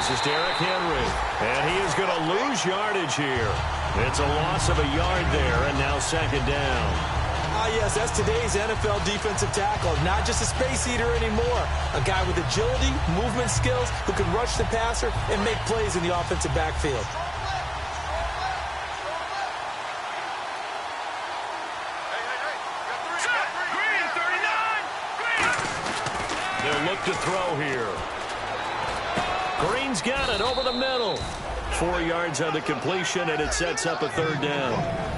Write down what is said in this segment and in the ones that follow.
This is Derrick Henry, and he is going to lose yardage here. It's a loss of a yard there, and now second down. Yes, that's today's NFL defensive tackle. Not just a space eater anymore. A guy with agility, movement skills, who can rush the passer and make plays in the offensive backfield. They'll look to throw here. Green's got it over the middle. 4 yards on the completion, and it sets up a third down.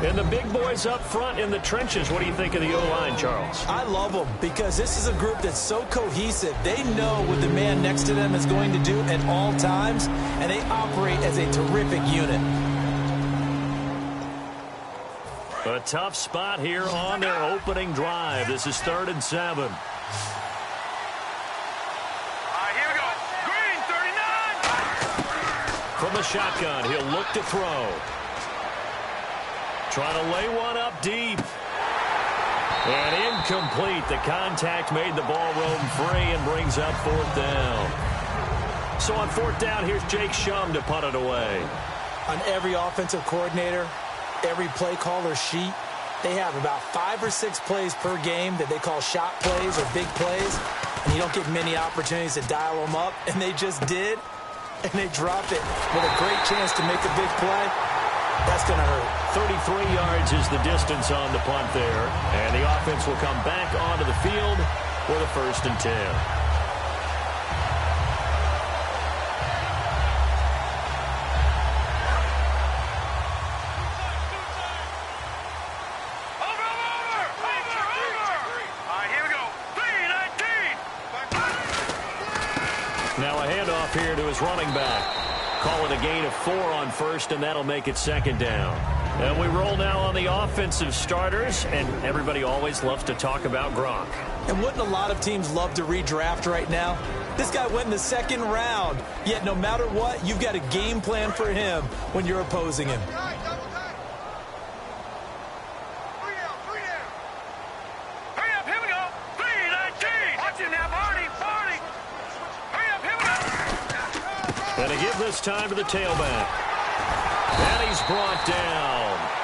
And the big boys up front in the trenches. What do you think of the O-line, Charles? I love them because this is a group that's so cohesive. They know what the man next to them is going to do at all times, and they operate as a terrific unit. A tough spot here on their opening drive. This is 3rd and 7. From the shotgun, he'll look to throw. Trying to lay one up deep. And incomplete. The contact made the ball roam free and brings up 4th down. So on 4th down, here's Jake Shum to punt it away. On every offensive coordinator, every play caller sheet, they have about 5 or 6 plays per game that they call shot plays or big plays. And you don't get many opportunities to dial them up, and they just did. And they dropped it with a great chance to make a big play. That's going to hurt. 33 yards is the distance on the punt there. And the offense will come back onto the field with a 1st and 10. Now a handoff here to his running back. Call it a gain of 4 on 1st, and that'll make it 2nd down. And we roll now on the offensive starters, and everybody always loves to talk about Gronk. And wouldn't a lot of teams love to redraft right now? This guy went in the 2nd round, yet no matter what, you've got a game plan for him when you're opposing him. And they give this time to the tailback. And he's brought down.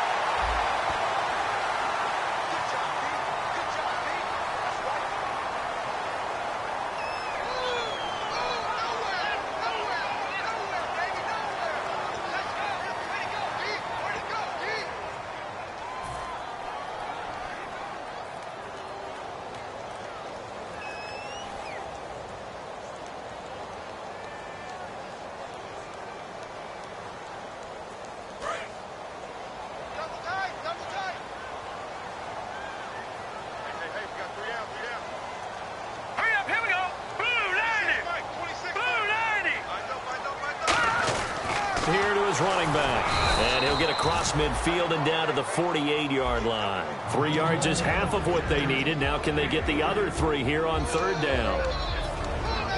Here to his running back. And he'll get across midfield and down to the 48-yard line. 3 yards is half of what they needed. Now can they get the other 3 here on 3rd down?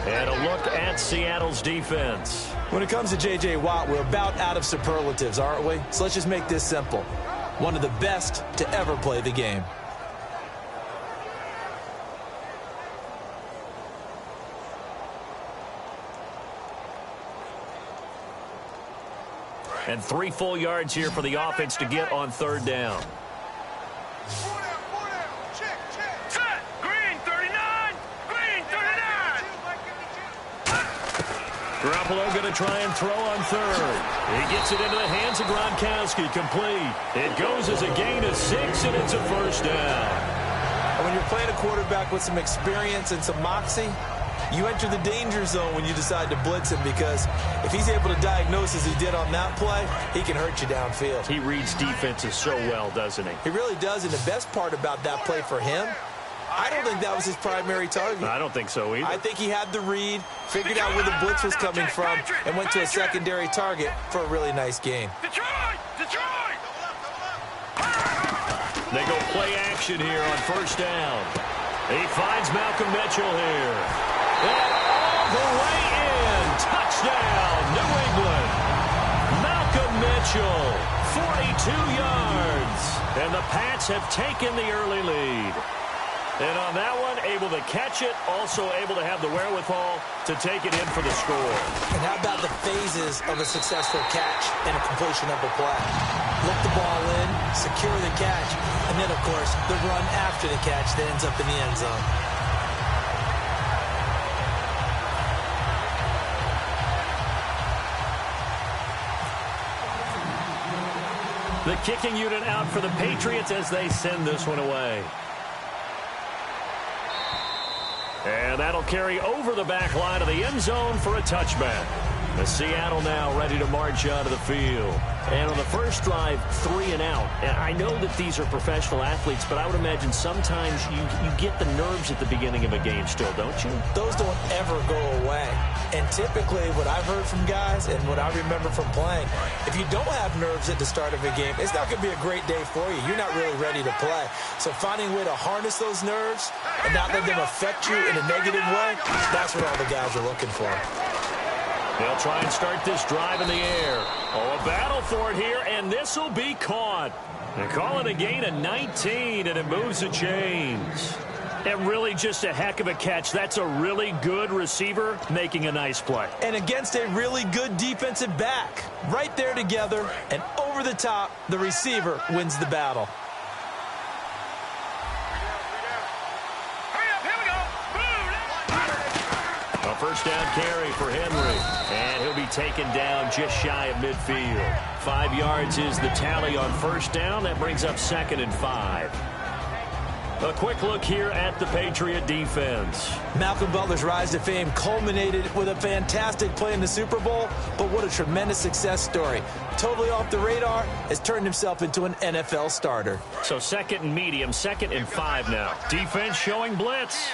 And a look at Seattle's defense. When it comes to J.J. Watt, we're about out of superlatives, aren't we? So let's just make this simple. One of the best to ever play the game. And 3 full yards here for the offense to get on 3rd down. Set. Green 39. Green 39. Garoppolo going to try and throw on 3rd. He gets it into the hands of Gronkowski. Complete. It goes as a gain of 6, and it's a 1st down. And when you're playing a quarterback with some experience and some moxie, you enter the danger zone when you decide to blitz him, because if he's able to diagnose as he did on that play, he can hurt you downfield. He reads defenses so well, doesn't he? He really does, and the best part about that play for him, I don't think that was his primary target. I don't think so either. I think he had the read, figured out where the blitz was coming from, and went to a secondary target for a really nice gain. Detroit! They go play action here on 1st down. He finds Malcolm Mitchell here. And all the way in. Touchdown, New England. Malcolm Mitchell, 42 yards. And the Pats have taken the early lead. And on that one, able to catch it, also able to have the wherewithal to take it in for the score. And how about the phases of a successful catch and a completion of a play? Look the ball in, secure the catch, and then, of course, the run after the catch that ends up in the end zone. The kicking unit out for the Patriots as they send this one away. And that'll carry over the back line of the end zone for a touchback. The Seattle now ready to march onto the field. And on the first drive, 3 and out. And I know that these are professional athletes, but I would imagine sometimes you get the nerves at the beginning of a game still, don't you? Those don't ever go away. And typically what I've heard from guys and what I remember from playing, if you don't have nerves at the start of a game, it's not going to be a great day for you. You're not really ready to play. So finding a way to harness those nerves and not let them affect you in a negative way, that's what all the guys are looking for. They'll try and start this drive in the air. Oh, a battle for it here, and this will be caught. They call it a gain of 19, and it moves the chains. And really just a heck of a catch. That's a really good receiver making a nice play. And against a really good defensive back. Right there together, and over the top, the receiver wins the battle. A first down carry for Henry. And he'll be taken down just shy of midfield. 5 yards is the tally on first down. That brings up 2nd and 5. A quick look here at the Patriot defense. Malcolm Butler's rise to fame culminated with a fantastic play in the Super Bowl, but what a tremendous success story. Totally off the radar, has turned himself into an NFL starter. So 2nd and medium, 2nd and 5 now. Defense showing blitz.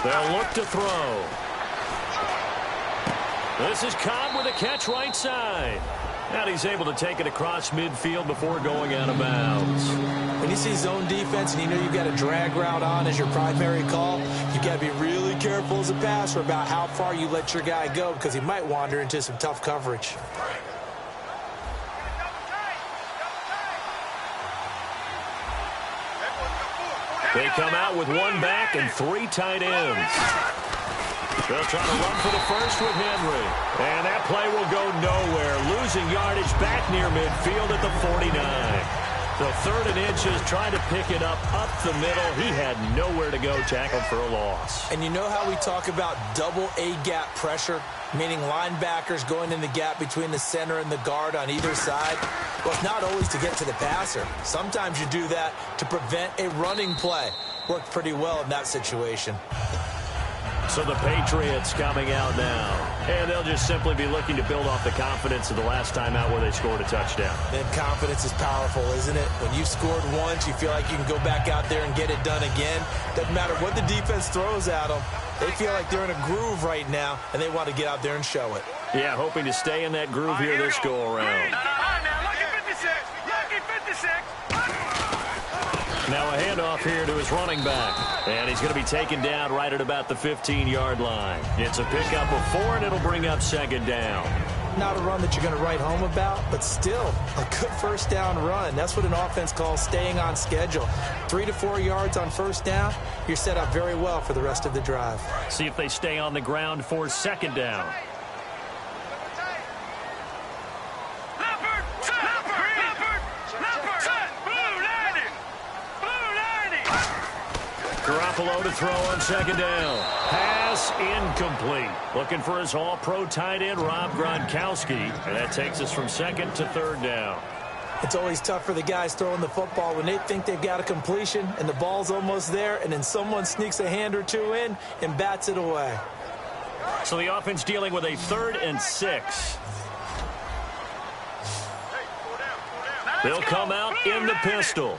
They'll look to throw. This is Cobb with a catch right side. And he's able to take it across midfield before going out of bounds. When you see zone defense and you know you've got a drag route on as your primary call, you've got to be really careful as a passer about how far you let your guy go because he might wander into some tough coverage. They come out with 1 back and 3 tight ends. They'll try to run for the first with Henry. And that play will go nowhere. Losing yardage back near midfield at the 49. The 3rd and inches, trying to pick it up the middle. He had nowhere to go, tackled for a loss. And you know how we talk about double A-gap pressure, meaning linebackers going in the gap between the center and the guard on either side? Well, it's not always to get to the passer. Sometimes you do that to prevent a running play. Worked pretty well in that situation. So the Patriots coming out now. And they'll just simply be looking to build off the confidence of the last time out where they scored a touchdown. And confidence is powerful, isn't it? When you've scored once, you feel like you can go back out there and get it done again. Doesn't matter what the defense throws at them. They feel like they're in a groove right now, and they want to get out there and show it. Yeah, hoping to stay in that groove here this go-around. Now a handoff here to his running back. And he's going to be taken down right at about the 15-yard line. It's a pickup of 4, and it'll bring up 2nd down. Not a run that you're going to write home about, but still a good first down run. That's what an offense calls staying on schedule. 3 to 4 yards on first down, you're set up very well for the rest of the drive. See if they stay on the ground for 2nd down. Garoppolo to throw on 2nd down. Pass incomplete. Looking for his all-pro tight end, Rob Gronkowski. And that takes us from 2nd to 3rd down. It's always tough for the guys throwing the football when they think they've got a completion and the ball's almost there, and then someone sneaks a hand or two in and bats it away. So the offense dealing with a 3rd and 6. They'll come out in the pistol.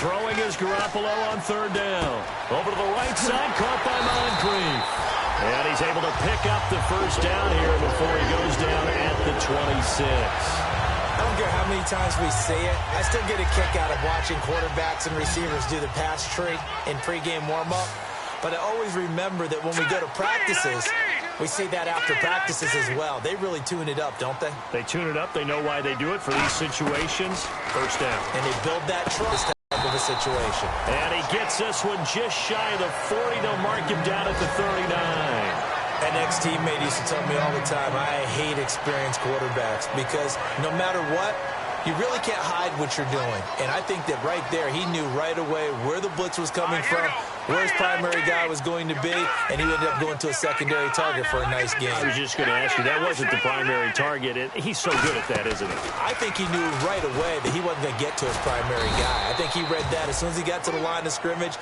Throwing is Garoppolo on 3rd down. Over to the right side, caught by Moncrief. And he's able to pick up the first down here before he goes down at the 26. I don't care how many times we say it. I still get a kick out of watching quarterbacks and receivers do the pass tree in pregame warm-up. But I always remember that when we go to practices, We see that after practices as well. They really tune it up, don't they? They tune it up. They know why they do it for these situations. First down. And they build that trust type of a situation. And he gets this one just shy of the 40. They'll mark him down at the 39. An ex-teammate used to tell me all the time, I hate experienced quarterbacks because no matter what, you really can't hide what you're doing. And I think that right there, he knew right away where the blitz was coming from, where his primary guy was going to be, and he ended up going to a secondary target for a nice game. I was just going to ask you, that wasn't the primary target. He's so good at that, isn't he? I think he knew right away that he wasn't going to get to his primary guy. I think he read that as soon as he got to the line of scrimmage,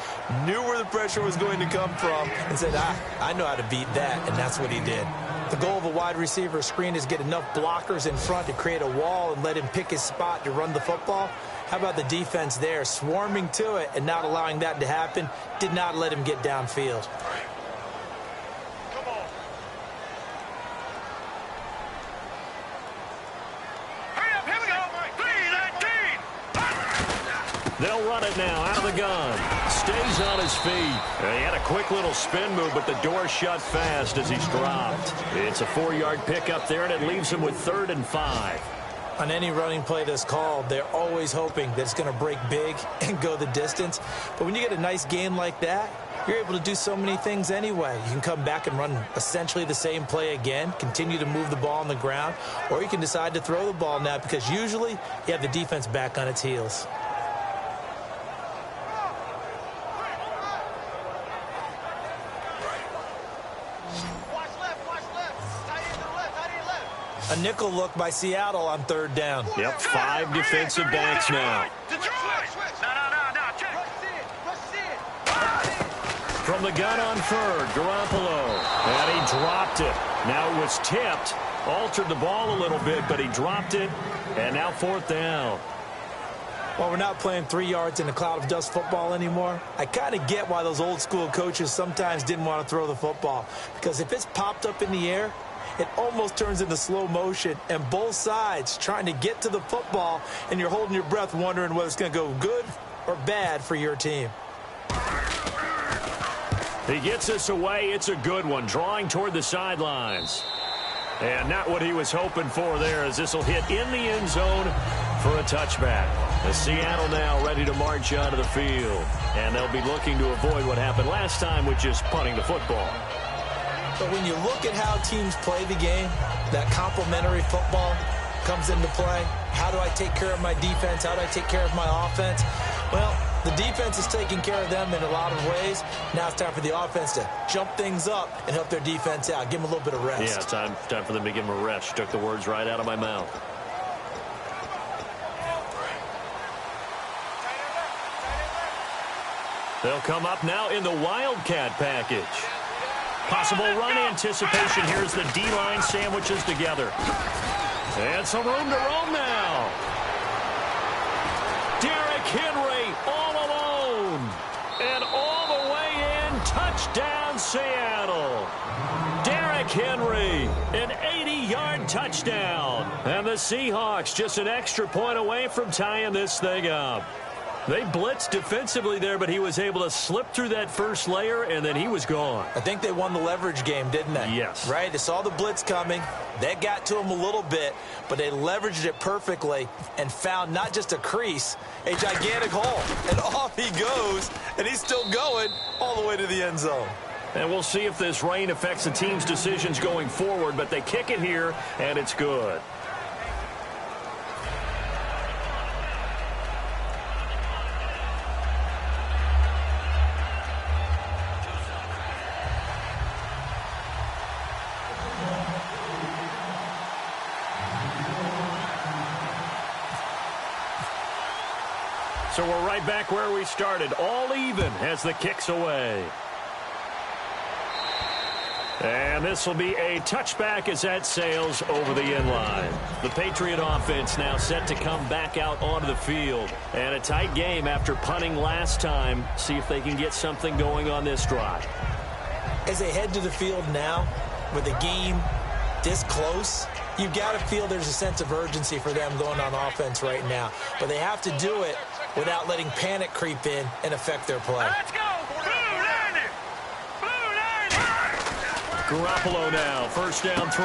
knew where the pressure was going to come from, and said, I know how to beat that, and that's what he did. The goal of a wide receiver screen is get enough blockers in front to create a wall and let him pick his spot to run the football. How about the defense there, swarming to it and not allowing that to happen? Did not let him get downfield. Come on. Hurry up, here we go. 3-19. They'll run it now out of the gun. Stays on his feet. He had a quick little spin move, but the door shut fast as he's dropped. It's a 4-yard pickup there, and it leaves him with 3rd and 5. On any running play that's called, they're always hoping that it's going to break big and go the distance. But when you get a nice gain like that, you're able to do so many things anyway. You can come back and run essentially the same play again, continue to move the ball on the ground, or you can decide to throw the ball now because usually you have the defense back on its heels. A nickel look by Seattle on 3rd down. Yep, 5 defensive backs now. From the gun on 3rd, Garoppolo. And he dropped it. Now it was tipped. Altered the ball a little bit, but he dropped it. And now 4th down. Well, we're not playing 3 yards in a cloud of dust football anymore. I kind of get why those old school coaches sometimes didn't want to throw the football. Because if it's popped up in the air, it almost turns into slow motion, and both sides trying to get to the football, and you're holding your breath wondering whether it's going to go good or bad for your team. He gets this away. It's a good one, drawing toward the sidelines. And not what he was hoping for there, as this will hit in the end zone for a touchback. The Seattle now ready to march out of the field, and they'll be looking to avoid what happened last time, which is punting the football. But when you look at how teams play the game, that complementary football comes into play. How do I take care of my defense? How do I take care of my offense? Well, the defense is taking care of them in a lot of ways. Now it's time for the offense to jump things up and help their defense out. Give them a little bit of rest. Yeah, time for them to give them a rest. Took the words right out of my mouth. They'll come up now in the Wildcat package. Possible run anticipation. Here's the D-line sandwiches together. And some room to roam now. Derrick Henry all alone. And all the way in. Touchdown, Seattle. Derrick Henry, an 80-yard touchdown. And the Seahawks just an extra point away from tying this thing up. They blitzed defensively there, but he was able to slip through that first layer, and then he was gone. I think they won the leverage game, didn't they? Yes. Right? They saw the blitz coming. That got to him a little bit, but they leveraged it perfectly and found not just a crease, a gigantic hole. And off he goes, and he's still going all the way to the end zone. And we'll see if this rain affects the team's decisions going forward, but they kick it here, and it's good. So we're right back where we started, all even as the kick's away. And this will be a touchback as that sails over the end line. The Patriot offense now set to come back out onto the field. And a tight game after punting last time. See if they can get something going on this drive. As they head to the field now, with the game this close, you've got to feel there's a sense of urgency for them going on offense right now. But they have to do it without letting panic creep in and affect their play. Let's go! Blue 90! Blue 90! Garoppolo now, first down throw.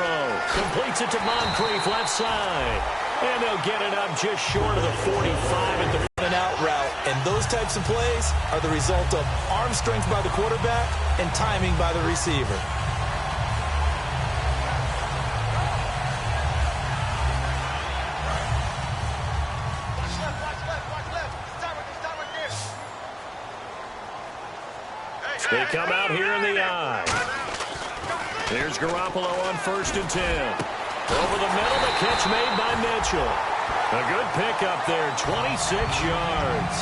Completes it to Moncrief, left side. And they'll get it up just short of the 45 at the an out route. And those types of plays are the result of arm strength by the quarterback and timing by the receiver. They come out here in the eye. Here's Garoppolo on 1st and 10. Over the middle, the catch made by Mitchell. A good pickup there, 26 yards.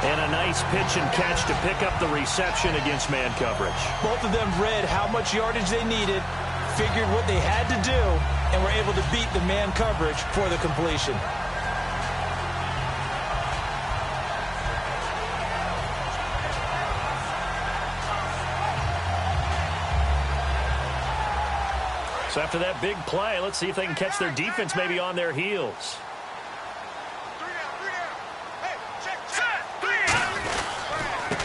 And a nice pitch and catch to pick up the reception against man coverage. Both of them read how much yardage they needed, figured what they had to do, and were able to beat the man coverage for the completion. So after that big play, let's see if they can catch their defense maybe on their heels.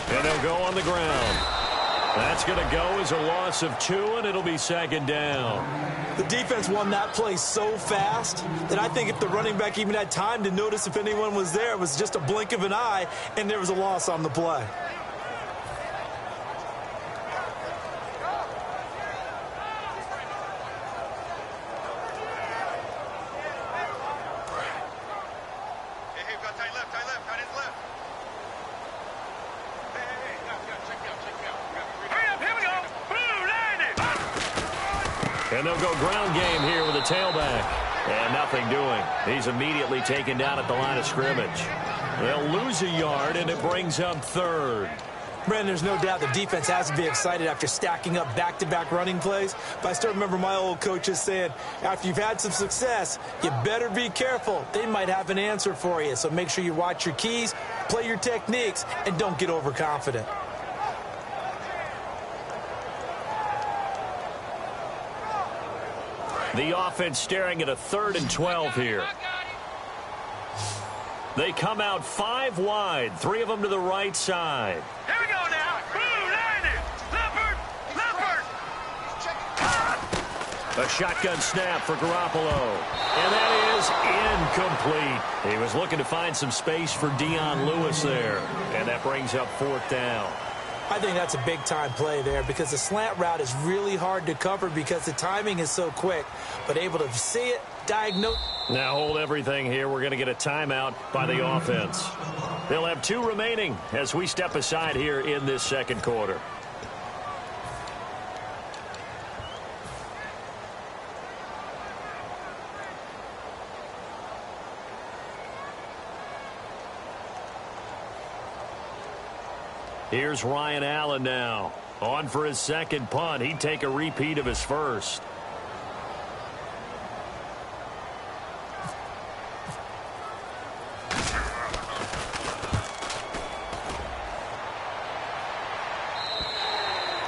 And they'll go on the ground. That's going to go as a loss of 2, and it'll be 2nd down. The defense won that play so fast that I think if the running back even had time to notice if anyone was there, it was just a blink of an eye, and there was a loss on the play. And they'll go ground game here with a tailback. And nothing doing. He's immediately taken down at the line of scrimmage. They'll lose a yard, and it brings up 3rd. Brandon, there's no doubt the defense has to be excited after stacking up back-to-back running plays. But I still remember my old coaches saying, after you've had some success, you better be careful. They might have an answer for you. So make sure you watch your keys, play your techniques, and don't get overconfident. The offense staring at a 3rd and 12 here. They come out 5 wide, 3 of them to the right side. Here we go now. Blue, landed. Leopard. A shotgun snap for Garoppolo. And that is incomplete. He was looking to find some space for Dion Lewis there. And that brings up 4th down. I think that's a big-time play there because the slant route is really hard to cover because the timing is so quick, but able to see it, diagnose. Now hold everything here. We're going to get a timeout by the offense. They'll have 2 remaining as we step aside here in this 2nd quarter. Here's Ryan Allen now. On for his 2nd punt. He'd take a repeat of his 1st.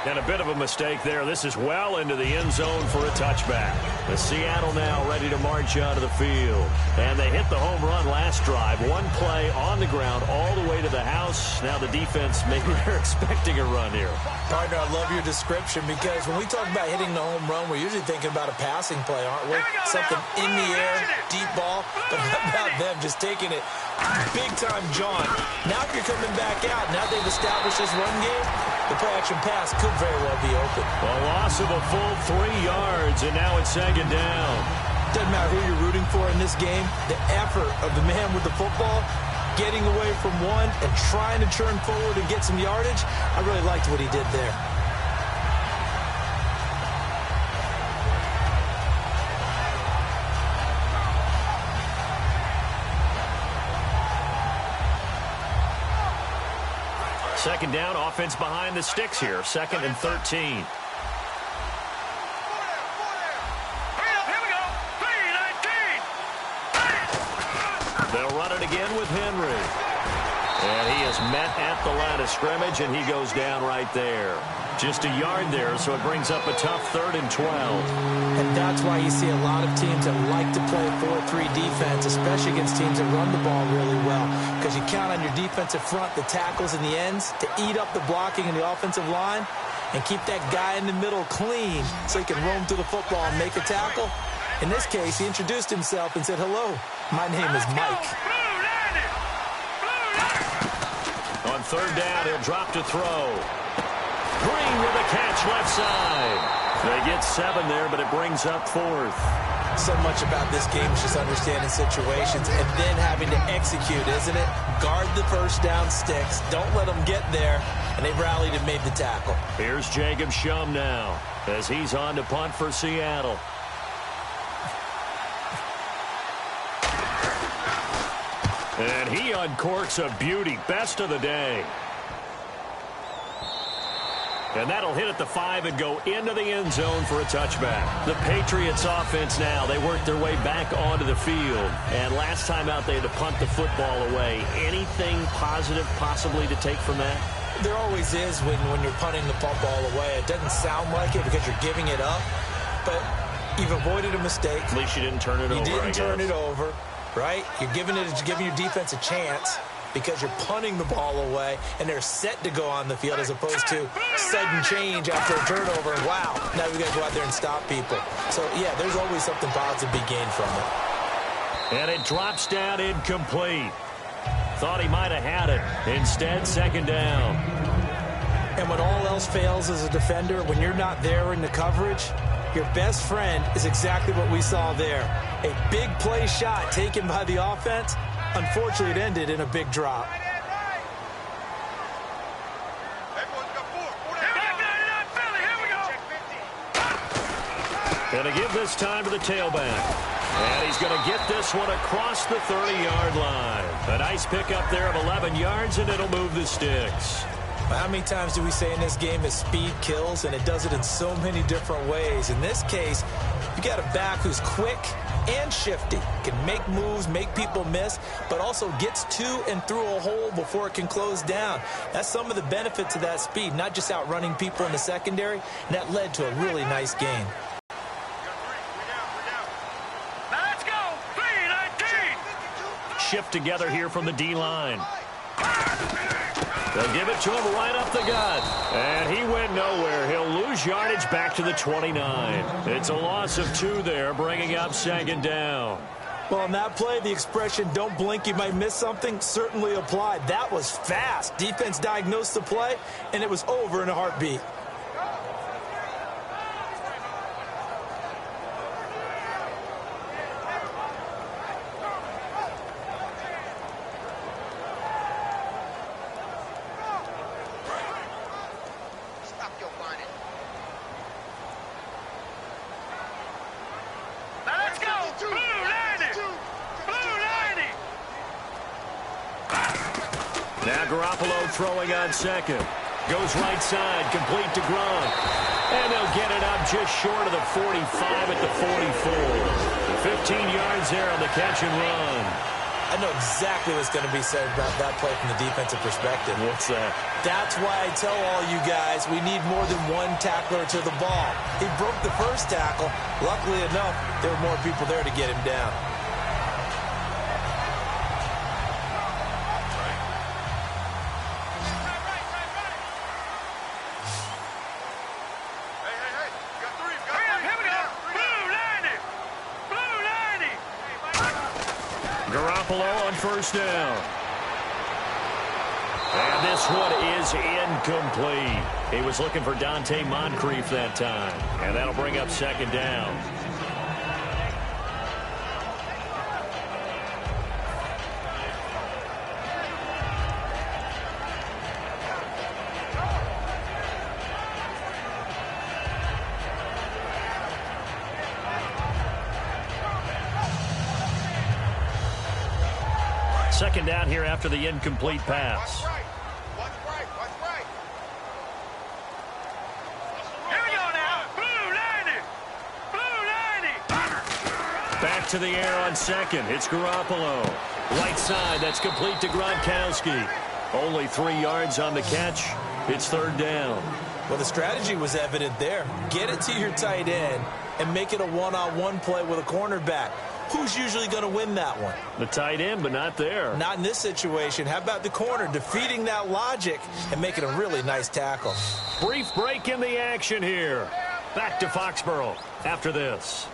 And a bit of a mistake there. This is well into the end zone for a touchback. The Seattle now ready to march onto the field. And they hit the home run last drive. 1 play on the ground all the way to the house. Now the defense, maybe they're expecting a run here. Partner, I love your description because when we talk about hitting the home run, we're usually thinking about a passing play, aren't we? Something in the air, deep ball. But how about them just taking it big-time jaunt? Now if you're coming back out, now they've established this run game, the play-action pass could very well be open. A loss of a full 3 yards, and now it's 2nd down. Doesn't matter who you're rooting for in this game. The effort of the man with the football, getting away from one and trying to turn forward and get some yardage, I really liked what he did there. Second down, offense behind the sticks here. 2nd and 13. They'll run it again with Henry. And he is met at the line of scrimmage, and he goes down right there. Just a yard there, so it brings up a tough 3rd and 12. And that's why you see a lot of teams that like to play 4-3 defense, especially against teams that run the ball really well, because you count on your defensive front, the tackles and the ends, to eat up the blocking in the offensive line. and keep that guy in the middle clean so he can roam through the football and make a tackle? In this case, he introduced himself and said, "Hello, my name is Mike." On third down, he'll drop to throw. Green with a catch left side. They get 7 there, but it brings up 4th. So much about this game is just understanding situations and then having to execute, isn't it? Guard the first down sticks. Don't let them get there. And they rallied and made the tackle. Here's Jacob Shum now as he's on to punt for Seattle. And he uncorks a beauty. Best of the day. And that'll hit at the 5 and go into the end zone for a touchback. The Patriots offense now, they work their way back onto the field. And last time out, they had to punt the football away. Anything positive possibly to take from that? There always is when you're punting the football away. It doesn't sound like it because you're giving it up. But you've avoided a mistake. At least you didn't turn it over, You didn't turn it over, right? You're giving your defense a chance, because you're punting the ball away, and they're set to go on the field as opposed to sudden change after a turnover. And wow, now we've got to go out there and stop people. So, yeah, there's always something positive to be gained from it. And it drops down incomplete. Thought he might have had it. Instead, second down. And when all else fails as a defender, when you're not there in the coverage, your best friend is exactly what we saw there. A big play shot taken by the offense. Unfortunately, it ended in a big drop. Going to give this time to the tailback. And he's going to get this one across the 30-yard line. A nice pickup there of 11 yards, and it'll move the sticks. How many times do we say in this game that speed kills, and it does it in so many different ways? In this case, you got a back who's quick and shifty, can make moves, make people miss, but also gets to and through a hole before it can close down. That's some of the benefits of that speed, not just outrunning people in the secondary, and that led to a really nice game. Let's go! 3-19! Shift together here from the D-line. They'll give it to him right up the gut. And he went nowhere. He'll lose yardage back to the 29. It's a loss of 2 there, bringing up second down. Well, on that play, the expression, "don't blink, you might miss something," certainly applied. That was fast. Defense diagnosed the play, and it was over in a heartbeat. Throwing on second. Goes right side, complete to Gronk. And they'll get it up just short of the 45 at the 44. 15 yards there on the catch and run. I know exactly what's going to be said about that play from the defensive perspective. What's that? That's why I tell all you guys we need more than one tackler to the ball. He broke the first tackle. Luckily enough, there were more people there to get him down. First down. And this one is incomplete. He was looking for Dante Moncrief that time. And that'll bring up second down. Second down here after the incomplete pass. Here we go now. Blue 90. Back to the air on second. It's Garoppolo. Right side, that's complete to Gronkowski. Only 3 yards on the catch. It's third down. Well, the strategy was evident there. Get it to your tight end and make it a one-on-one play with a cornerback. Who's usually going to win that one? The tight end, but not there. Not in this situation. How about the corner defeating that logic and making a really nice tackle? Brief break in the action here. Back to Foxborough after this.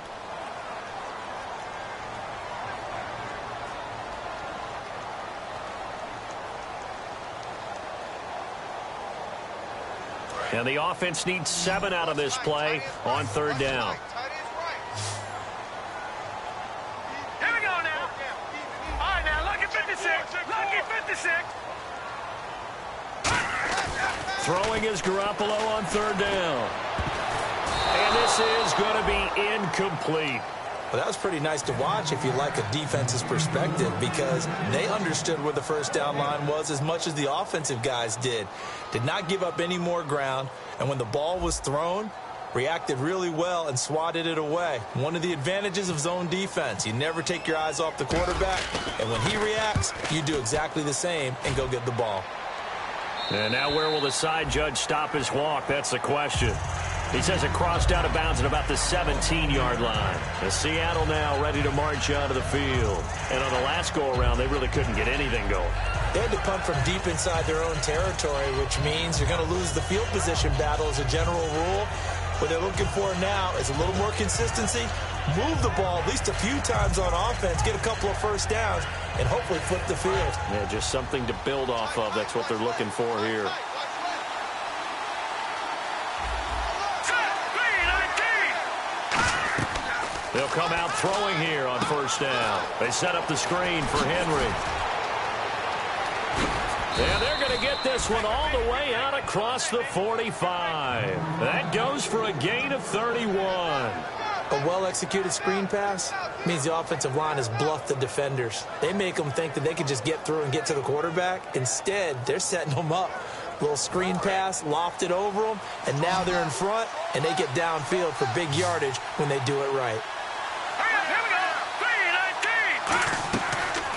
And the offense needs 7 out of this play on 3rd down. Here we go now. All right, now, look at 56. Look at 56. Throwing is Garoppolo on 3rd down. And this is going to be incomplete. Well, that was pretty nice to watch if you like a defense's perspective, because they understood where the first down line was as much as the offensive guys did. Did not give up any more ground, and when the ball was thrown, reacted really well and swatted it away. One of the advantages of zone defense, you never take your eyes off the quarterback, and when he reacts, you do exactly the same and go get the ball. And now where will the side judge stop his walk? That's the question. He says it crossed out of bounds at about the 17-yard line. The Seattle now ready to march out of the field. And on the last go-around, they really couldn't get anything going. They had to punt from deep inside their own territory, which means you're going to lose the field position battle as a general rule. What they're looking for now is a little more consistency, move the ball at least a few times on offense, get a couple of first downs, and hopefully flip the field. Yeah, just something to build off of. That's what they're looking for here. They'll come out throwing here on 1st down. They set up the screen for Henry. And they're going to get this one all the way out across the 45. That goes for a gain of 31. A well-executed screen pass means the offensive line has bluffed the defenders. They make them think that they can just get through and get to the quarterback. Instead, they're setting them up. Little screen pass, lofted over them, and now they're in front, and they get downfield for big yardage when they do it right.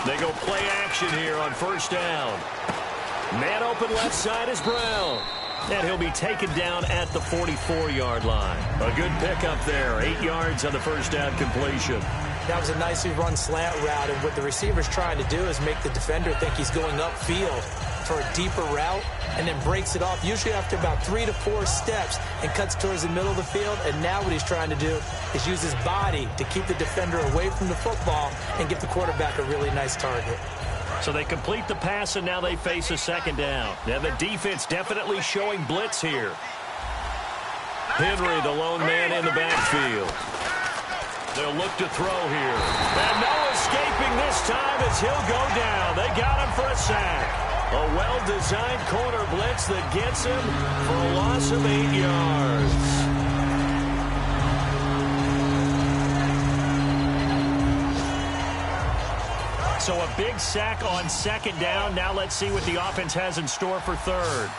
They go play action here on 1st down. Man open left side is Brown. And he'll be taken down at the 44-yard line. A good pickup there. 8 yards on the 1st down completion. That was a nicely run slant route, and what the receiver's trying to do is make the defender think he's going upfield for a deeper route, and then breaks it off, usually after about 3 to 4 steps, and cuts towards the middle of the field. And now what he's trying to do is use his body to keep the defender away from the football and give the quarterback a really nice target. So they complete the pass, and now they face a 2nd down. Now the defense definitely showing blitz here. Henry, the lone man in the backfield. They'll look to throw here. And no escaping this time as he'll go down. They got him for a sack. A well-designed corner blitz that gets him for a loss of 8 yards. So a big sack on 2nd down. Now let's see what the offense has in store for 3rd.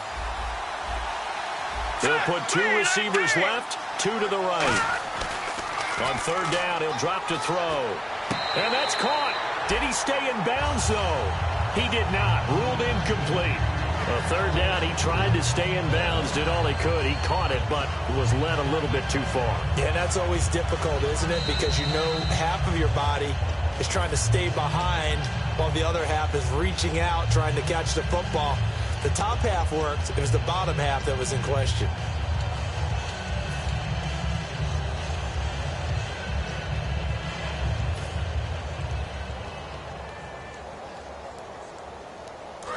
They'll put 2 receivers left, 2 to the right. On 3rd down, he'll drop to throw. And that's caught. Did he stay in bounds, though? He did not. Ruled incomplete. On 3rd down, he tried to stay in bounds, did all he could. He caught it, but was led a little bit too far. Yeah, that's always difficult, isn't it? Because you know half of your body is trying to stay behind while the other half is reaching out, trying to catch the football. The top half worked. It was the bottom half that was in question.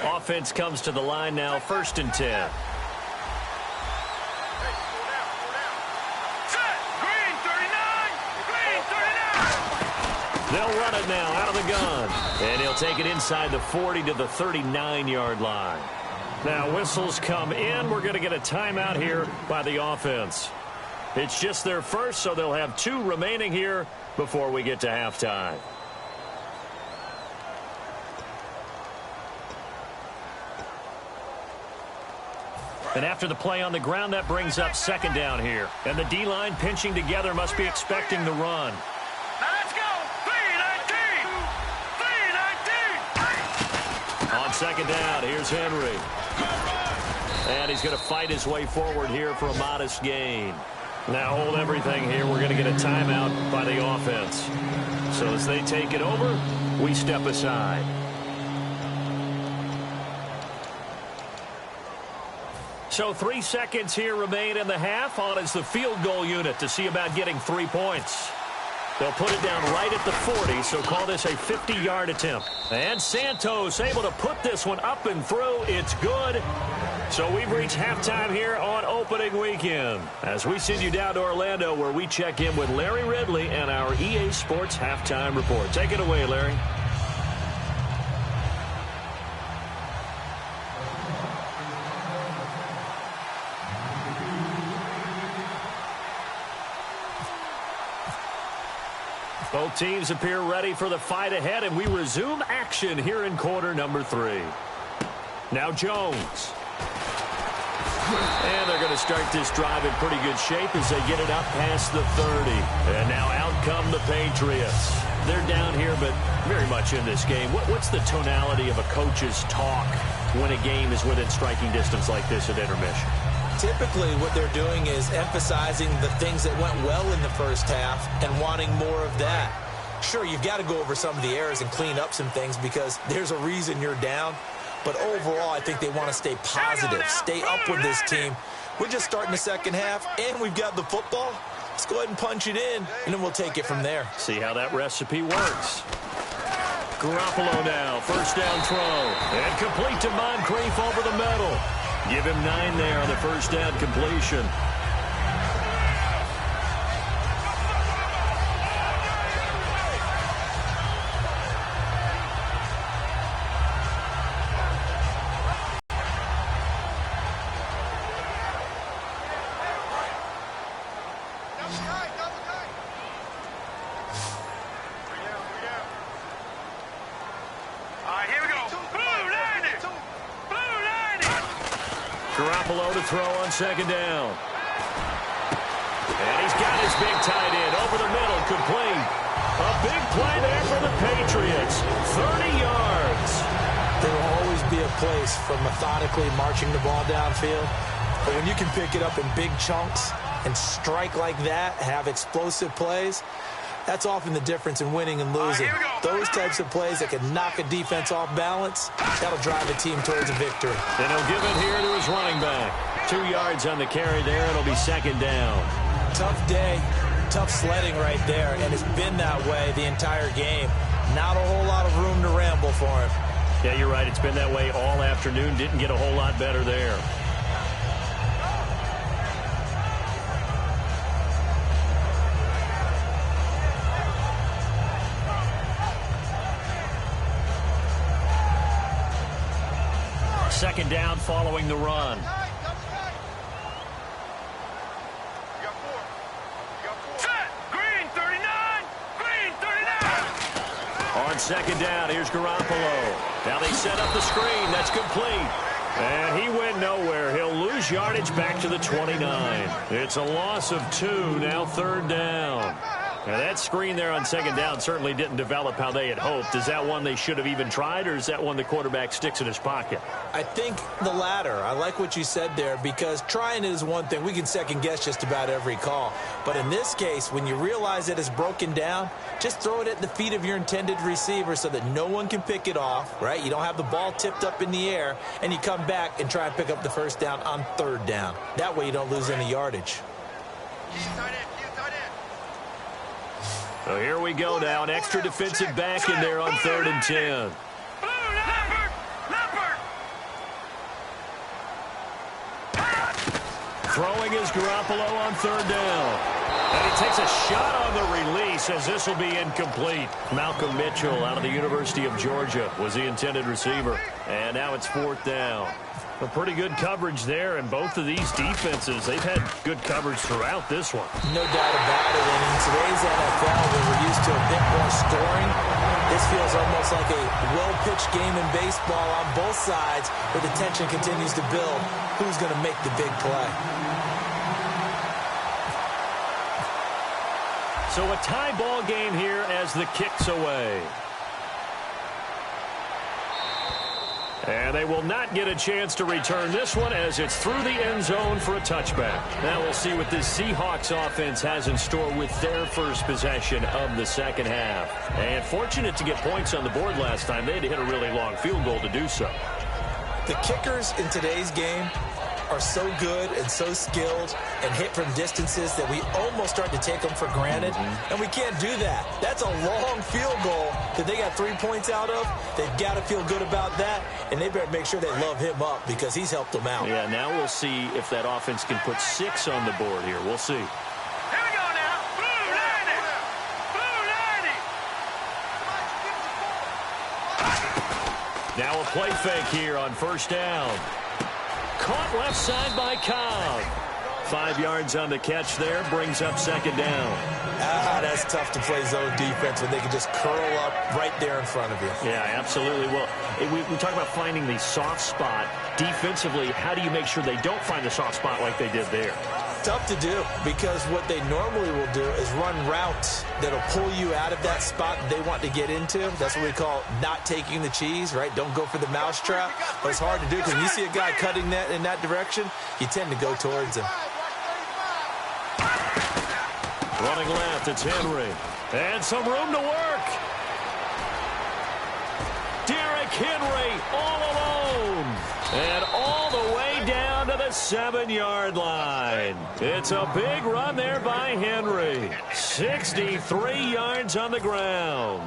Offense comes to the line now, 1st and 10. They'll run it now out of the gun. And he'll take it inside the 40 to the 39-yard line. Now whistles come in. We're going to get a timeout here by the offense. It's just their first, so they'll have 2 remaining here before we get to halftime. And after the play on the ground, that brings up 2nd down here. And the D-line pinching together must be expecting the run. Now let's go. 3-19. 3-19. On 2nd down, here's Henry. And he's going to fight his way forward here for a modest gain. Now hold everything here. We're going to get a timeout by the offense. So as they take it over, we step aside. So 3 seconds here remain in the half. On is the field goal unit to see about getting 3 points. They'll put it down right at the 40, so call this a 50-yard attempt. And Santos able to put this one up and through. It's good. So we've reached halftime here on opening weekend. As we send you down to Orlando, where we check in with Larry Ridley and our EA Sports Halftime Report. Take it away, Larry. Both teams appear ready for the fight ahead, and we resume action here in quarter number 3. Now Jones. And they're going to start this drive in pretty good shape as they get it up past the 30. And now out come the Patriots. They're down here, but very much in this game. What's the tonality of a coach's talk when a game is within striking distance like this at intermission? Typically, what they're doing is emphasizing the things that went well in the first half and wanting more of that. Sure, you've got to go over some of the errors and clean up some things because there's a reason you're down. But overall, I think they want to stay positive, stay up with this team. We're just starting the second half, and we've got the football. Let's go ahead and punch it in, and then we'll take it from there. See how that recipe works. Garoppolo now, first down throw. And complete to Moncrief over the middle. Give him 9 there on the first down completion. Garoppolo to throw on second down. And he's got his big tight end over the middle, complete. A big play there for the Patriots. 30 yards. There will always be a place for methodically marching the ball downfield. But when you can pick it up in big chunks and strike like that, have explosive plays, that's often the difference in winning and losing. Those types of plays that can knock a defense off balance, that'll drive a team towards a victory. And he'll give it here to his running back. 2 yards on the carry there. It'll be second down. Tough day, tough sledding right there, and it's been that way the entire game. Not a whole lot of room to ramble for him. Yeah, you're right. It's been that way all afternoon. Didn't get a whole lot better there. Second down following the run. Green 39! Green 39! On second down, here's Garoppolo. Now they set up the screen. That's complete. And he went nowhere. He'll lose yardage back to the 29. It's a loss of 2, now third down. Now that screen there on second down certainly didn't develop how they had hoped. Is that one they should have even tried, or is that one the quarterback sticks in his pocket? I think the latter. I like what you said there, because trying it is one thing. We can second guess just about every call. But in this case, when you realize that it's broken down, just throw it at the feet of your intended receiver so that no one can pick it off, right? You don't have the ball tipped up in the air, and you come back and try and pick up the first down on third down. That way you don't lose any yardage. So here we go now. An extra defensive back in there on 3rd and 10. Throwing is Garoppolo on 3rd down. And he takes a shot on the release as this will be incomplete. Malcolm Mitchell out of the University of Georgia was the intended receiver. And now it's 4th down. A pretty good coverage there, and both of these defenses, they've had good coverage throughout this one. No doubt about it, and in today's NFL, where we're used to a bit more scoring, this feels almost like a well-pitched game in baseball on both sides, where the tension continues to build. Who's going to make the big play? So a tie ball game here as the kick's away. And they will not get a chance to return this one as it's through the end zone for a touchback. Now we'll see what this Seahawks offense has in store with their first possession of the second half. And fortunate to get points on the board last time. They had to hit a really long field goal to do so. The kickers in today's game are so good and so skilled and hit from distances that we almost start to take them for granted, and we can't do that. That's a long field goal that they got 3 points out of. They've got to feel good about that, and they better make sure they love him up because he's helped them out. Yeah, now we'll see if that offense can put 6 on the board here. We'll see. Here we go now. Blue 90. Blue 90. Now a play fake here on first down. Caught left side by Cobb. 5 yards on the catch there, brings up second down. That's tough to play zone defense when they can just curl up right there in front of you. Yeah, absolutely. Well, we talk about finding the soft spot. Defensively, how do you make sure they don't find the soft spot like they did there? Tough to do because what they normally will do is run routes that'll pull you out of that spot they want to get into. That's what we call not taking the cheese, right? Don't go for the mousetrap. But it's hard to do because when you see a guy cutting that in that direction, you tend to go towards him. Running left, it's Henry. And some room to work. Derrick Henry all alone. And all the way down to the 7-yard line. It's a big run there by Henry. 63 yards on the ground.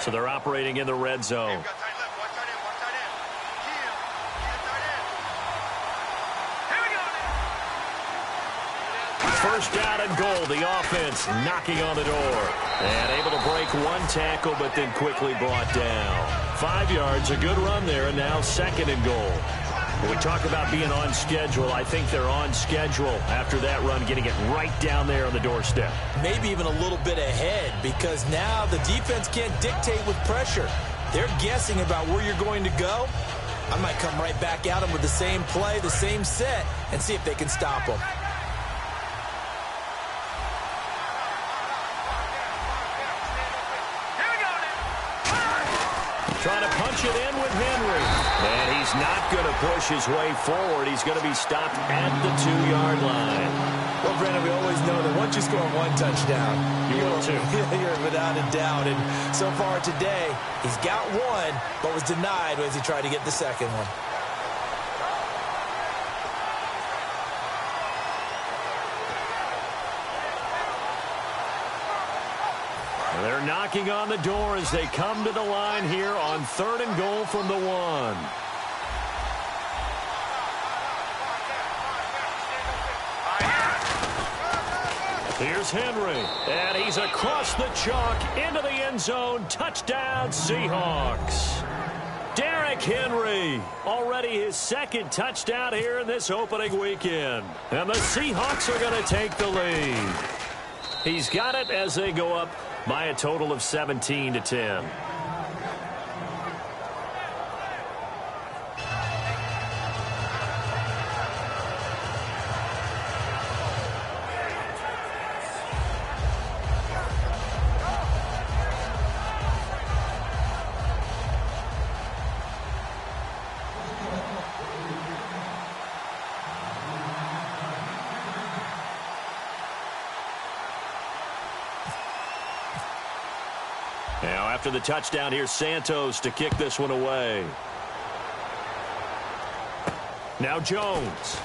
So they're operating in the red zone. First down and goal. The offense knocking on the door. And able to break one tackle, but then quickly brought down. 5 yards, a good run there, and now second and goal. When we talk about being on schedule, I think they're on schedule after that run, getting it right down there on the doorstep. Maybe even a little bit ahead because now the defense can't dictate with pressure. They're guessing about where you're going to go. I might come right back at them with the same play, the same set, and see if they can stop them. Trying to punch it in with Henry. And he's not going to push his way forward. He's going to be stopped at the 2-yard line. Well, Brandon, we always know that once you score one touchdown, you will too. You're without a doubt. And so far today, he's got one, but was denied as he tried to get the second one. They're knocking on the door as they come to the line here on 3rd and goal from the 1. Here's Henry, and he's across the chalk into the end zone. Touchdown, Seahawks. Derrick Henry, already his second touchdown here in this opening weekend. And the Seahawks are going to take the lead. He's got it as they go up by a total of 17-10. Now, after the touchdown, here's Santos to kick this one away. Now Jones.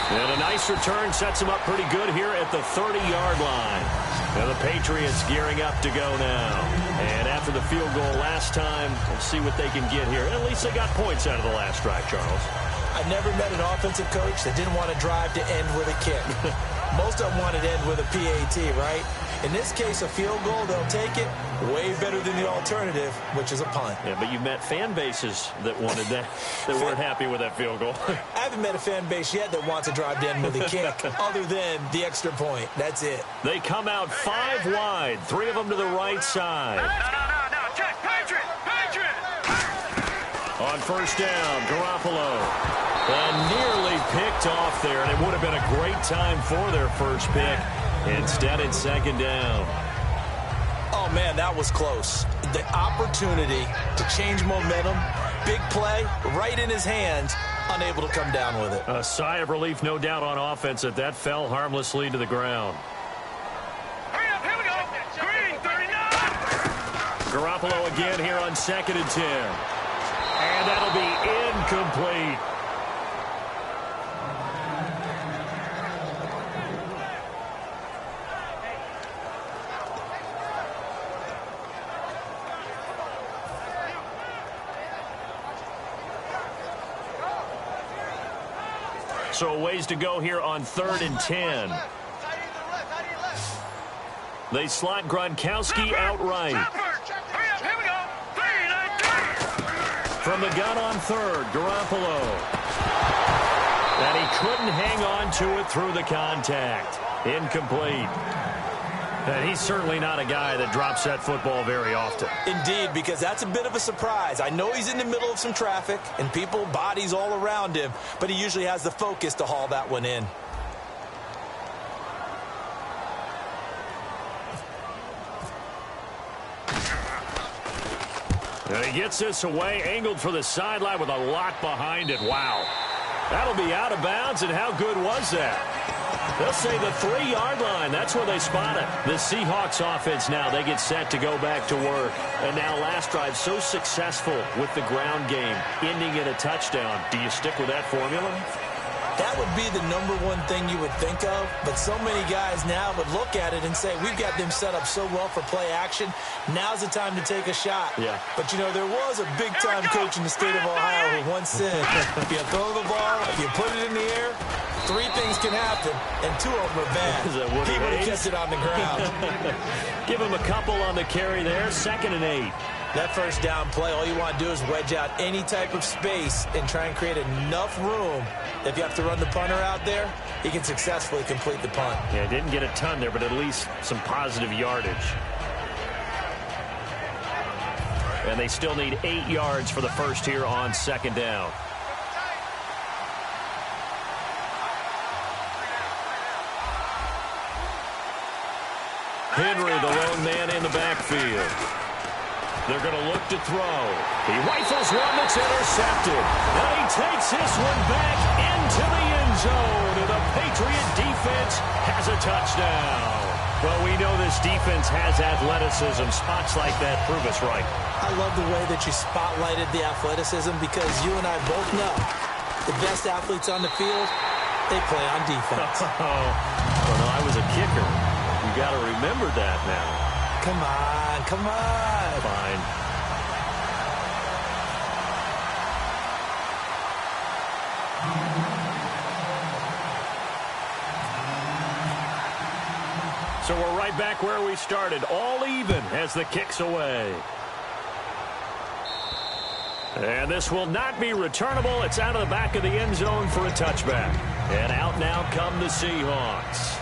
And a nice return sets him up pretty good here at the 30-yard line. Now the Patriots gearing up to go now. And after the field goal last time, we'll see what they can get here. At least they got points out of the last drive, Charles. I never met an offensive coach that didn't want to drive to end with a kick. Most of them wanted to end with a PAT, right? In this case, a field goal, they'll take it. Way better than the alternative, which is a punt. Yeah, but you've met fan bases that wanted that, that weren't happy with that field goal. I haven't met a fan base yet that wants to drive to end with a kick, other than the extra point. That's it. They come out 5 wide, 3 of them to the right side. No, check, On first down, Garoppolo. And nearly picked off there, and it would have been a great time for their first pick. Instead, it's second down. Oh, man, that was close. The opportunity to change momentum, big play, right in his hands, unable to come down with it. A sigh of relief, no doubt, on offense that fell harmlessly to the ground. Hurry up, here we go. Green, 39. Garoppolo again here on 2nd and 10. And that'll be incomplete. So a ways to go here on 3rd and 10. They slot Gronkowski outright. Hurry up, here we go. 3, 19. From the gun on 3rd, Garoppolo. And he couldn't hang on to it through the contact. Incomplete. And he's certainly not a guy that drops that football very often. Indeed, because that's a bit of a surprise. I know he's in the middle of some traffic and people, bodies all around him, but he usually has the focus to haul that one in. And he gets this away, angled for the sideline with a lot behind it. Wow. That'll be out of bounds, and how good was that? They'll say the 3-yard line. That's where they spot it. The Seahawks offense now, they get set to go back to work. And now last drive so successful with the ground game, ending in a touchdown. Do you stick with that formula? That would be the #1 thing you would think of, but so many guys now would look at it and say, we've got them set up so well for play action. Now's the time to take a shot. Yeah. But, you know, there was a big-time coach in the state of Ohio who once said, if you throw the ball, if you put it in the air, 3 things can happen, and 2 of them are bad. Is that what he it would have is? kept it on the ground. Give him a couple on the carry there. 2nd and 8. That first down play, all you want to do is wedge out any type of space and try and create enough room. If you have to run the punter out there, he can successfully complete the punt. Yeah, didn't get a ton there, but at least some positive yardage. And they still need 8 yards for the first here on 2nd down. Henry, the lone man in the backfield. They're going to look to throw. He rifles one that's intercepted. And he takes this one back into the end zone. And the Patriot defense has a touchdown. Well, we know this defense has athleticism. Spots like that prove us right. I love the way that you spotlighted the athleticism because you and I both know the best athletes on the field, they play on defense. Well, no, I was a kicker. You got to remember that now. Come on, come on. Fine. So we're right back where we started, all even as the kick's away. And this will not be returnable. It's out of the back of the end zone for a touchback. And out now come the Seahawks.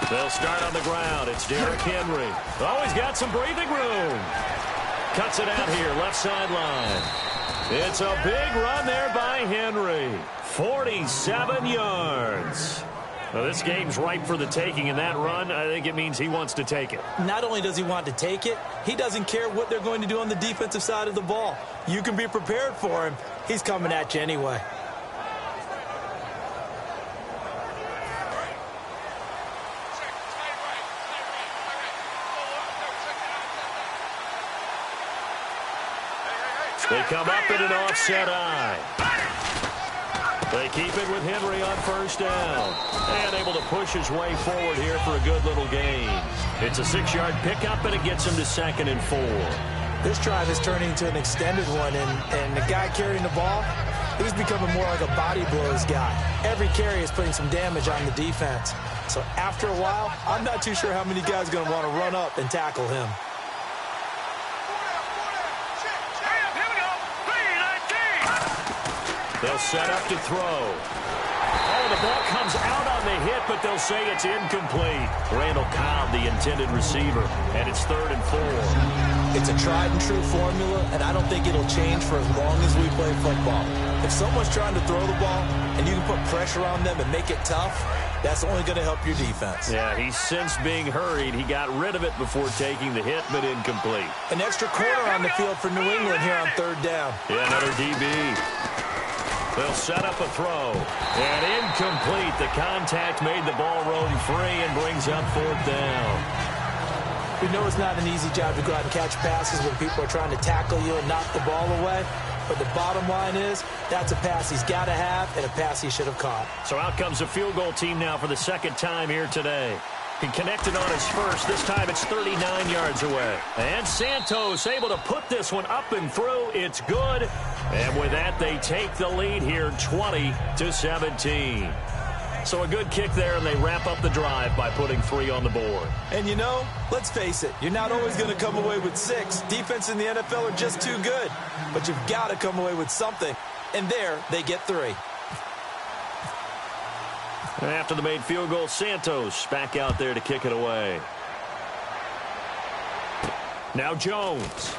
They'll start on the ground. It's Derrick Henry. Oh, he's got some breathing room. Cuts it out here, left sideline. It's a big run there by Henry. 47 yards. Well, this game's ripe for the taking, and that run, I think it means he wants to take it. Not only does he want to take it, he doesn't care what they're going to do on the defensive side of the ball. You can be prepared for him. He's coming at you anyway. They come up in an offset eye. They keep it with Henry on first down. And able to push his way forward here for a good little gain. It's a 6-yard pickup, and it gets him to 2nd and 4. This drive is turning into an extended one, and the guy carrying the ball, he's becoming more like a body blows guy. Every carry is putting some damage on the defense. So after a while, I'm not too sure how many guys are going to want to run up and tackle him. They'll set up to throw. Oh, the ball comes out on the hit, but they'll say it's incomplete. Randall Cobb, the intended receiver, and it's 3rd and 4. It's a tried-and-true formula, and I don't think it'll change for as long as we play football. If someone's trying to throw the ball and you can put pressure on them and make it tough, that's only going to help your defense. Yeah, he's since being hurried. He got rid of it before taking the hit, but incomplete. An extra corner on the field for New England here on 3rd down. Yeah, another DB. They'll set up a throw. And incomplete. The contact made the ball roam free and brings up 4th down. We know it's not an easy job to go out and catch passes when people are trying to tackle you and knock the ball away. But the bottom line is, that's a pass he's got to have and a pass he should have caught. So out comes the field goal team now for the 2nd time here today. He connected on his first. This time it's 39 yards away. And Santos able to put this one up and through. It's good. And with that, they take the lead here 20-17. So a good kick there, and they wrap up the drive by putting 3 on the board. And you know, let's face it, you're not always going to come away with 6. Defense in the NFL are just too good. But you've got to come away with something. And there, they get 3. And after the made field goal, Santos back out there to kick it away. Now Jones.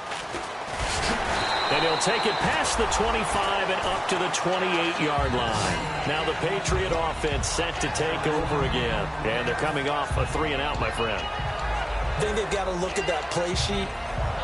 And he'll take it past the 25 and up to the 28-yard line. Now the Patriot offense set to take over again. And they're coming off a 3-and-out, my friend. I think they've got to look at that play sheet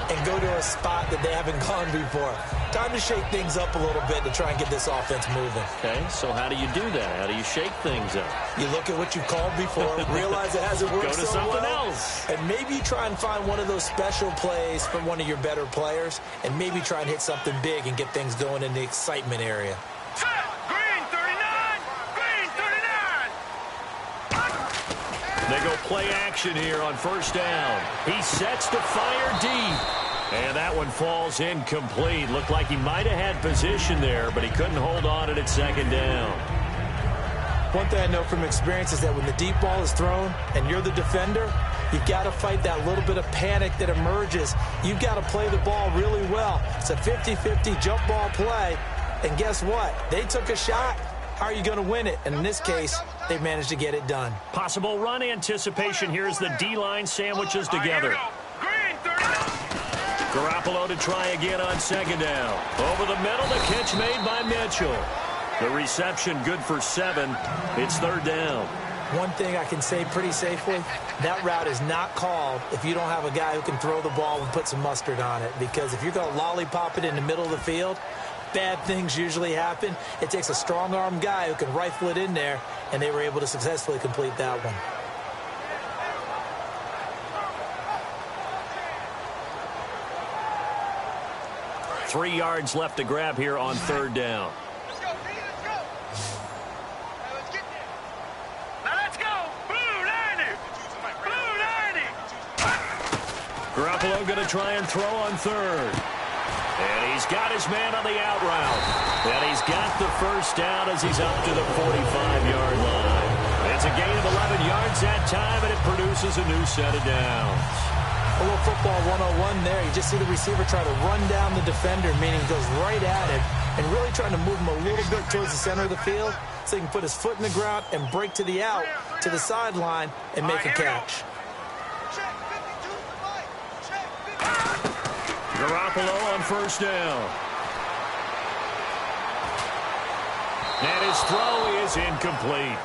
and go to a spot that they haven't gone before. Time to shake things up a little bit to try and get this offense moving. Okay, so how do you do that? How do you shake things up? You look at what you've called before, realize it hasn't worked Go to so something well, else. and maybe try and find one of those special plays from one of your better players, and maybe try and hit something big and get things going in the excitement area. Set. Green 39. Green 39. They go play action here on 1st down. He sets to fire deep. And that one falls incomplete. Looked like he might have had position there, but he couldn't hold on it at 2nd down. One thing I know from experience is that when the deep ball is thrown and you're the defender, you've got to fight that little bit of panic that emerges. You've got to play the ball really well. It's a 50-50 jump ball play. And guess what? They took a shot. How are you going to win it? And in this case, they managed to get it done. Possible run anticipation here as the D-line sandwiches together. Green 39. Garoppolo to try again on 2nd down. Over the middle, the catch made by Mitchell. The reception good for 7. It's 3rd down. One thing I can say pretty safely, that route is not called if you don't have a guy who can throw the ball and put some mustard on it. Because if you're going to lollipop it in the middle of the field, bad things usually happen. It takes a strong-arm guy who can rifle it in there, and they were able to successfully complete that one. Three yards left to grab here on 3rd down. Let's go, D, let's go. Let's get there. Now let's go. Blue 90. Blue 90. Garoppolo going to try and throw on 3rd. And he's got his man on the out route. And he's got the 1st down as he's up to the 45-yard line. It's a gain of 11 yards that time, and it produces a new set of downs. A little football 101 there. You just see the receiver try to run down the defender, meaning he goes right at him, and really trying to move him a little bit towards the center of the field so he can put his foot in the ground and break to the out, to the sideline, and make a catch. Garoppolo on 1st down. And his throw is incomplete.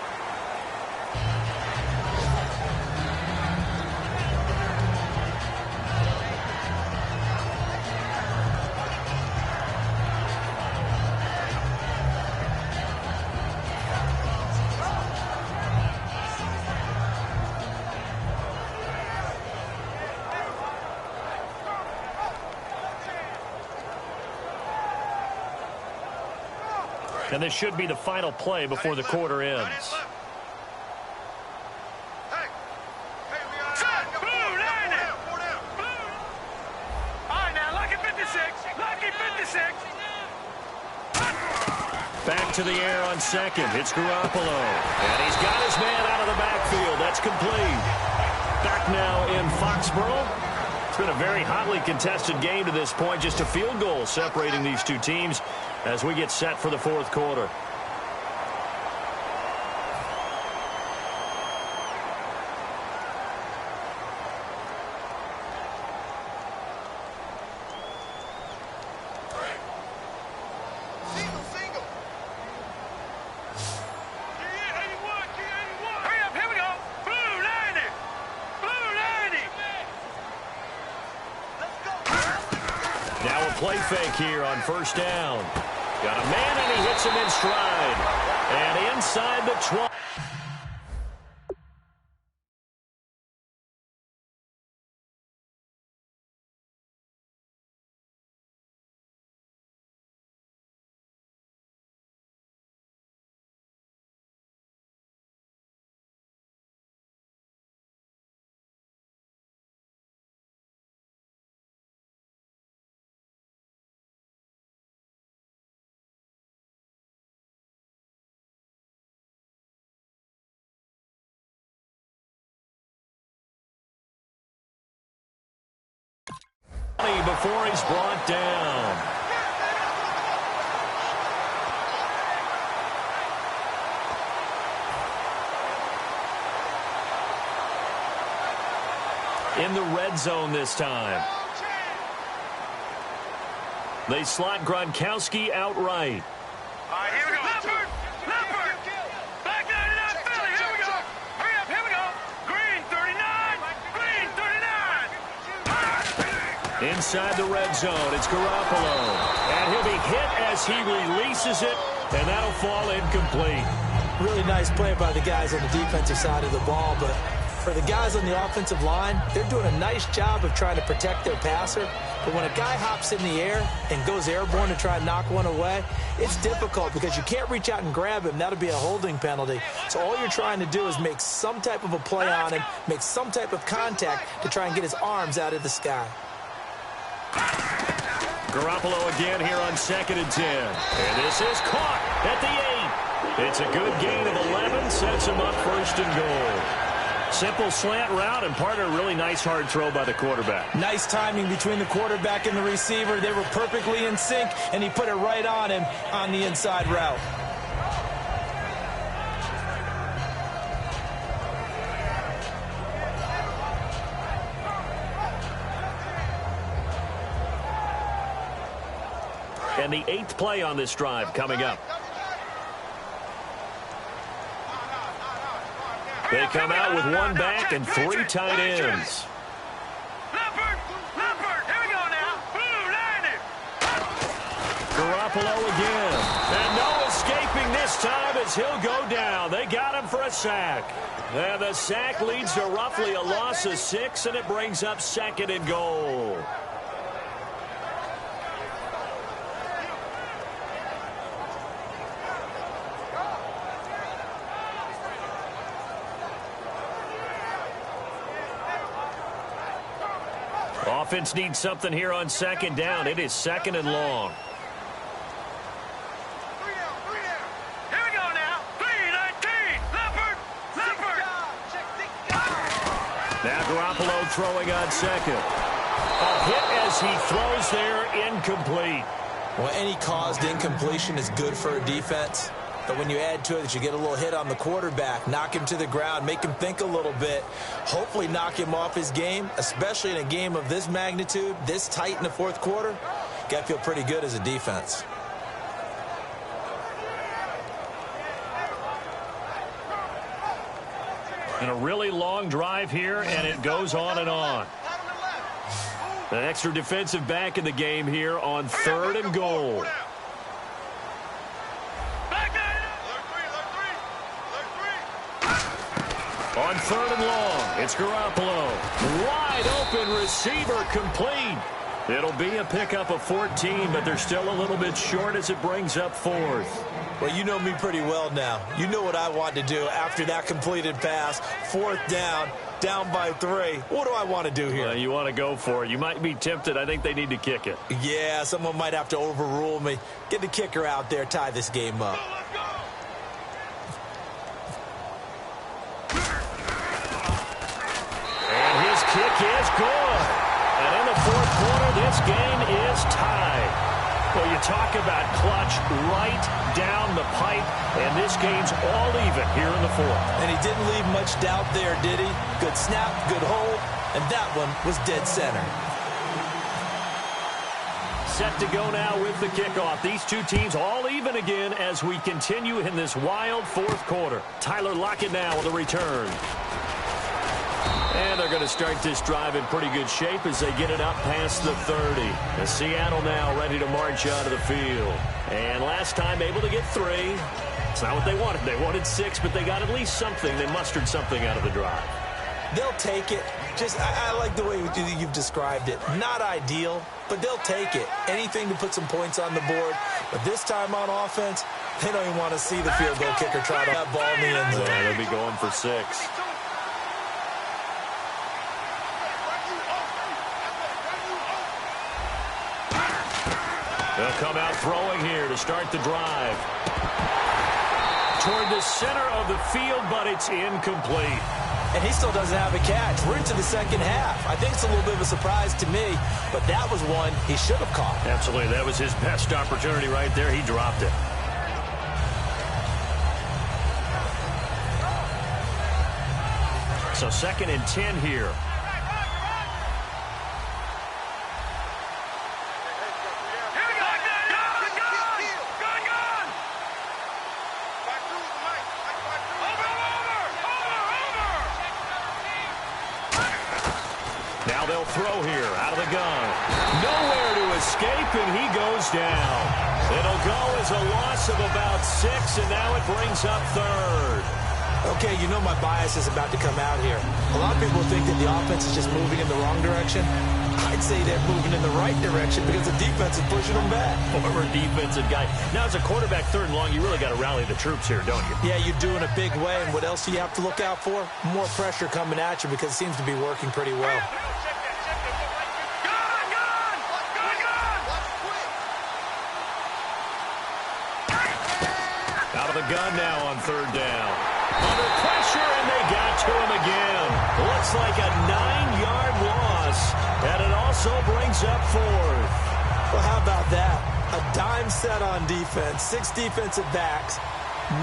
And this should be the final play before the quarter ends. Back to the air on 2nd. It's Garoppolo. And he's got his man out of the backfield. That's complete. Back now in Foxborough. been a very hotly contested game to this point. Just a field goal separating these two teams as we get set for the fourth quarter. Play fake here on first down. Got a man, and he hits him in stride. And inside the 12. Before he's brought down. In the red zone this time. They slot Gronkowski outright. All right, here we go. Leopard! Leopard! Back 99 Philly, here we go. Hurry up, here we go. Green 39. Green 39. Inside the red zone, it's Garoppolo. And he'll be hit as he releases it, and that'll fall incomplete. Really nice play by the guys on the defensive side of the ball, but for the guys on the offensive line, they're doing a nice job of trying to protect their passer. But when a guy hops in the air and goes airborne to try and knock one away, it's difficult because you can't reach out and grab him. That'll be a holding penalty. So all you're trying to do is make some type of a play on him, make some type of contact to try and get his arms out of the sky. Garoppolo again here on 2nd and 10. And this is caught at the 8. It's a good gain of 11, sets him up 1st and goal. Simple slant route, and part of a really nice hard throw by the quarterback. Nice timing between the quarterback and the receiver. They were perfectly in sync, and he put it right on him on the inside route. And the 8th play on this drive coming up. They come out with one back and 3 tight ends. Leopard! Leopard! Here we go now. Blue 90. Garoppolo again. And no escaping this time as he'll go down. They got him for a sack. And the sack leads to roughly a loss of 6, and it brings up 2nd and goal. Offense needs something here on 2nd down. It is 2nd and long. Here we go now. 3-19. Leopard! Leopard! Now Garoppolo throwing on 2nd. A hit as he throws there, incomplete. Well, any caused incompletion is good for a defense. But when you add to it that you get a little hit on the quarterback, knock him to the ground, make him think a little bit, hopefully knock him off his game, especially in a game of this magnitude, this tight in the 4th quarter, got to feel pretty good as a defense. And a really long drive here, and it goes on and on. An extra defensive back in the game here on 3rd and goal. On 3rd and long, it's Garoppolo. Wide open receiver, complete. It'll be a pickup of 14, but they're still a little bit short as it brings up 4th. Well, you know me pretty well now. You know what I want to do after that completed pass. 4th down by 3. What do I want to do here? You want to go for it. You might be tempted. I think they need to kick it. Yeah, someone might have to overrule me. Get the kicker out there, tie this game up. Kick is good. And talk about clutch right down the pipe, and this game's all even here in the fourth. And he didn't leave much doubt there, did he? Good snap, good hold, and that one was dead center. Set to go now with the kickoff. These two teams all even again as we continue in this wild fourth quarter. Tyler Lockett now with a return. And they're going to start this drive in pretty good shape as they get it up past the 30. And Seattle now ready to march out of the field. And last time able to get 3. It's not what they wanted. They wanted 6, but they got at least something. They mustered something out of the drive. They'll take it. I like the way you've described it. Not ideal, but they'll take it. Anything to put some points on the board. But this time on offense, they don't even want to see the field goal kicker try to that ball in the end zone. Yeah, they'll be going for 6. They'll come out throwing here to start the drive. Toward the center of the field, but it's incomplete. And he still doesn't have a catch. We're into the second half. I think it's a little bit of a surprise to me, but that was one he should have caught. Absolutely. That was his best opportunity right there. He dropped it. So 2nd and 10 here. Now they'll throw here out of the gun. Nowhere to escape, and he goes down. It'll go as a loss of about 6, and now it brings up 3rd. Okay, you know my bias is about to come out here. A lot of people think that the offense is just moving in the wrong direction. I'd say they're moving in the right direction because the defense is pushing them back. Former defensive guy. Now, as a quarterback 3rd and long, you really got to rally the troops here, don't you? Yeah, you do in a big way. And what else do you have to look out for? More pressure coming at you because it seems to be working pretty well. Out of the gun now on 3rd down. Under pressure, and they got to him again. Looks like a 9-yard loss, and it also brings up 4th. Well, how about that? A dime set on defense, 6 defensive backs.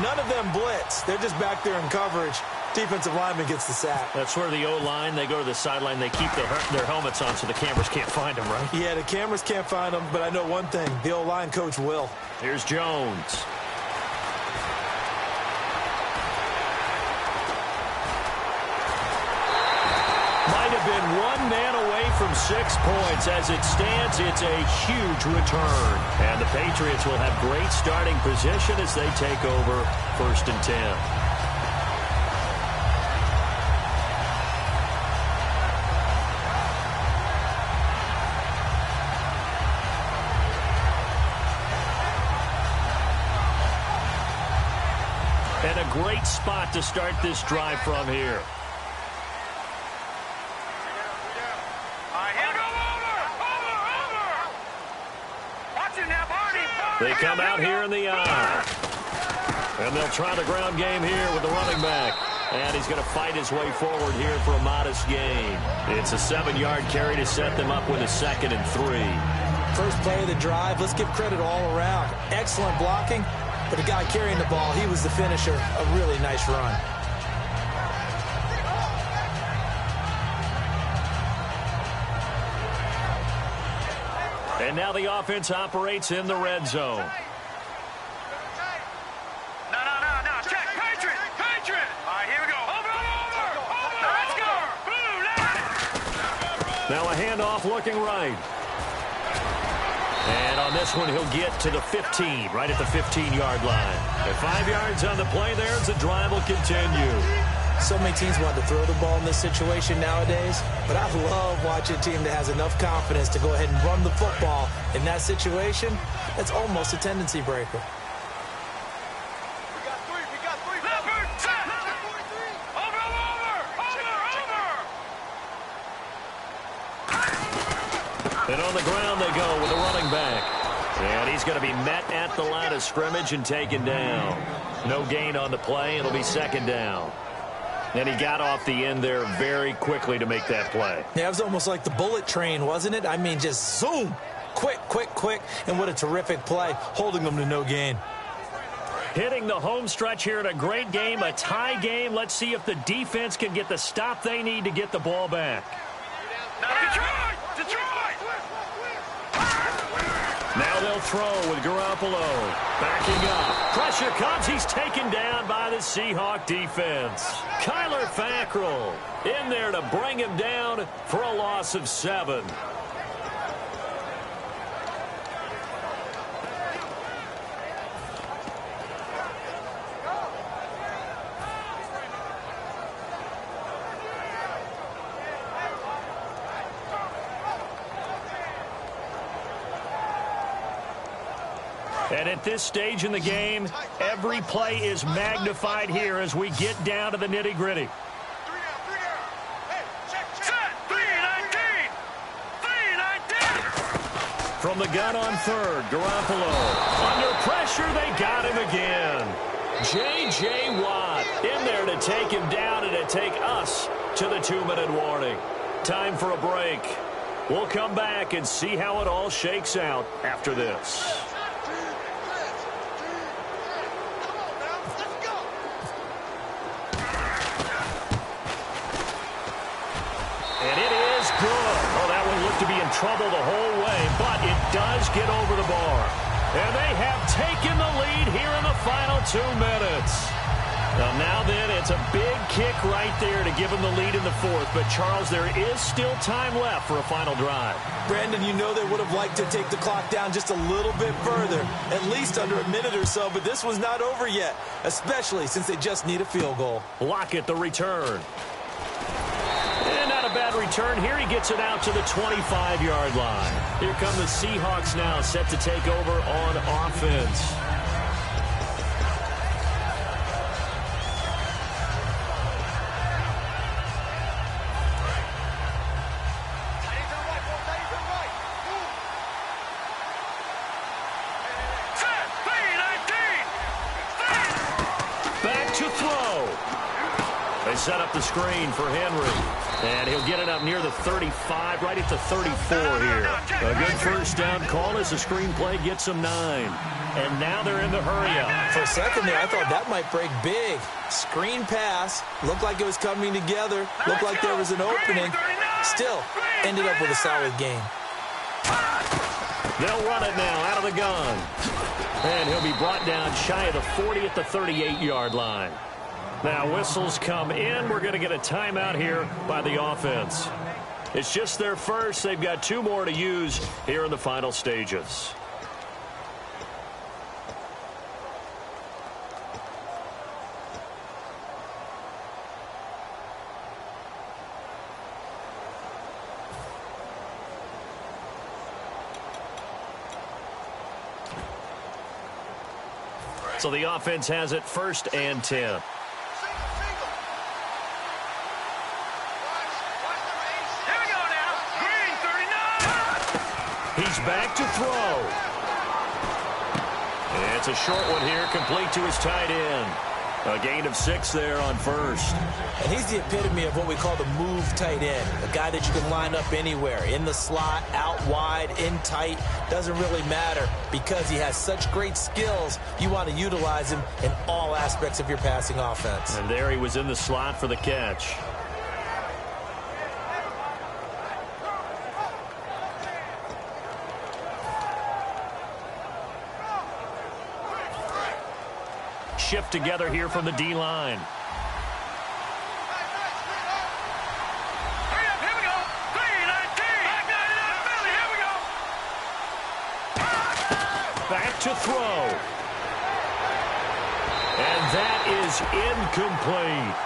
None of them blitz. They're just back there in coverage. Defensive lineman gets the sack. That's where the O-line, they go to the sideline, they keep their helmets on so the cameras can't find them, right? Yeah, the cameras can't find them, but I know one thing. The O-line coach will. Here's Jones. Might have been 1 man away from 6 points. As it stands, it's a huge return. And the Patriots will have great starting position as they take over 1st and 10. And a great spot to start this drive from here. They come out here in the eye. And they'll try the ground game here with the running back. And he's going to fight his way forward here for a modest gain. It's a 7-yard carry to set them up with a 2nd and 3. First play of the drive, let's give credit all around. Excellent blocking, but the guy carrying the ball, he was the finisher. A really nice run. And now the offense operates in the red zone. No. Check. Patriot. All right, here we go. Over. Let's go. Blue, now a handoff looking right. And on this one, he'll get to the 15, right at the 15-yard line. And 5 yards on the play there as the drive will continue. So many teams want to throw the ball in this situation nowadays, but I love watching a team that has enough confidence to go ahead and run the football. In that situation, that's almost a tendency breaker. We got three. Leopard, set. Over. And on the ground they go with a running back. And he's going to be met at the line of scrimmage and taken down. No gain on the play. It'll be 2nd down. And he got off the end there very quickly to make that play. Yeah, it was almost like the bullet train, wasn't it? I mean, just zoom. quick, and what a terrific play, holding them to no gain. Hitting the home stretch here in a great game, a tie game. Let's see if the defense can get the stop they need to get the ball back. Detroit! Now they'll throw with Garoppolo. Backing up. Pressure comes. He's taken down by the Seahawk defense. Kyler Fackrell in there to bring him down for a loss of 7. And at this stage in the game, every play is magnified here as we get down to the nitty-gritty. From the gun on third, Garoppolo. Under pressure, they got him again. J.J. Watt in there to take him down and to take us to the 2-minute warning. Time for a break. We'll come back and see how it all shakes out after this. To be in trouble the whole way, but it does get over the bar. And they have taken the lead here in the final 2 minutes. Now then, it's a big kick right there to give them the lead in the fourth. But, Charles, there is still time left for a final drive. Brandon, you know they would have liked to take the clock down just a little bit further, at least under a minute or so, but this was not over yet, especially since they just need a field goal. Lockett the return. A bad return here. He gets it out to the 25-yard line. Here come the Seahawks now, set to take over on offense. Back to throw. They set up the screen for Henry. And he'll get it up near the 35, right at the 34 here. A good first down call as the screenplay gets them 9. And now they're in the hurry-up. For a second there, I thought that might break big. Screen pass. Looked like it was coming together. Looked like there was an opening. Still, ended up with a solid game. They'll run it now out of the gun. And he'll be brought down shy of the 40 at the 38-yard line. Now whistles come in. We're going to get a timeout here by the offense. It's just their first. They've got 2 more to use here in the final stages. So the offense has it 1st and 10. He's back to throw. It's a short one here, complete to his tight end. A gain of 6 there on first. And he's the epitome of what we call the move tight end. A guy that you can line up anywhere. In the slot, out wide, in tight. Doesn't really matter because he has such great skills. You want to utilize him in all aspects of your passing offense. And there he was in the slot for the catch. Shift together here from the D-line. Hurry up, here we go. 3-19. Philly, here we go. Back to throw. And that is incomplete.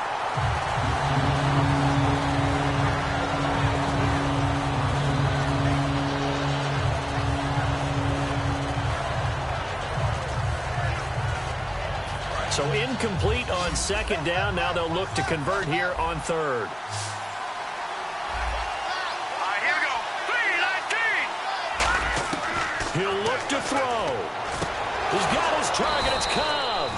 So incomplete on 2nd down. Now they'll look to convert here on 3rd. All right, here we go. 3-19. He'll look to throw. He's got his target. It's Cobb.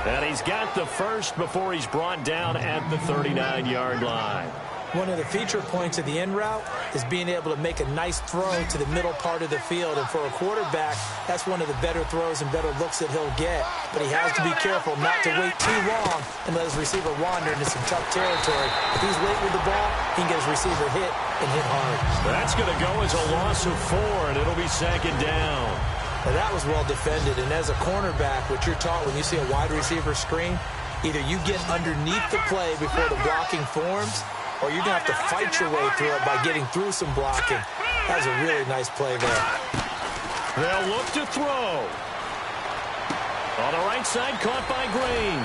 And he's got the first before he's brought down at the 39-yard line. One of the feature points of the in route is being able to make a nice throw to the middle part of the field. And for a quarterback, that's one of the better throws and better looks that he'll get. But he has to be careful not to wait too long and let his receiver wander into some tough territory. If he's late with the ball, he can get his receiver hit and hit hard. That's going to go as a loss of 4, and it'll be second down. Now, that was well defended. And as a cornerback, what you're taught when you see a wide receiver screen, either you get underneath the play before the blocking forms, or you're going to have to fight your way through it by getting through some blocking. That was a really nice play there. They'll look to throw. On the right side, caught by Green.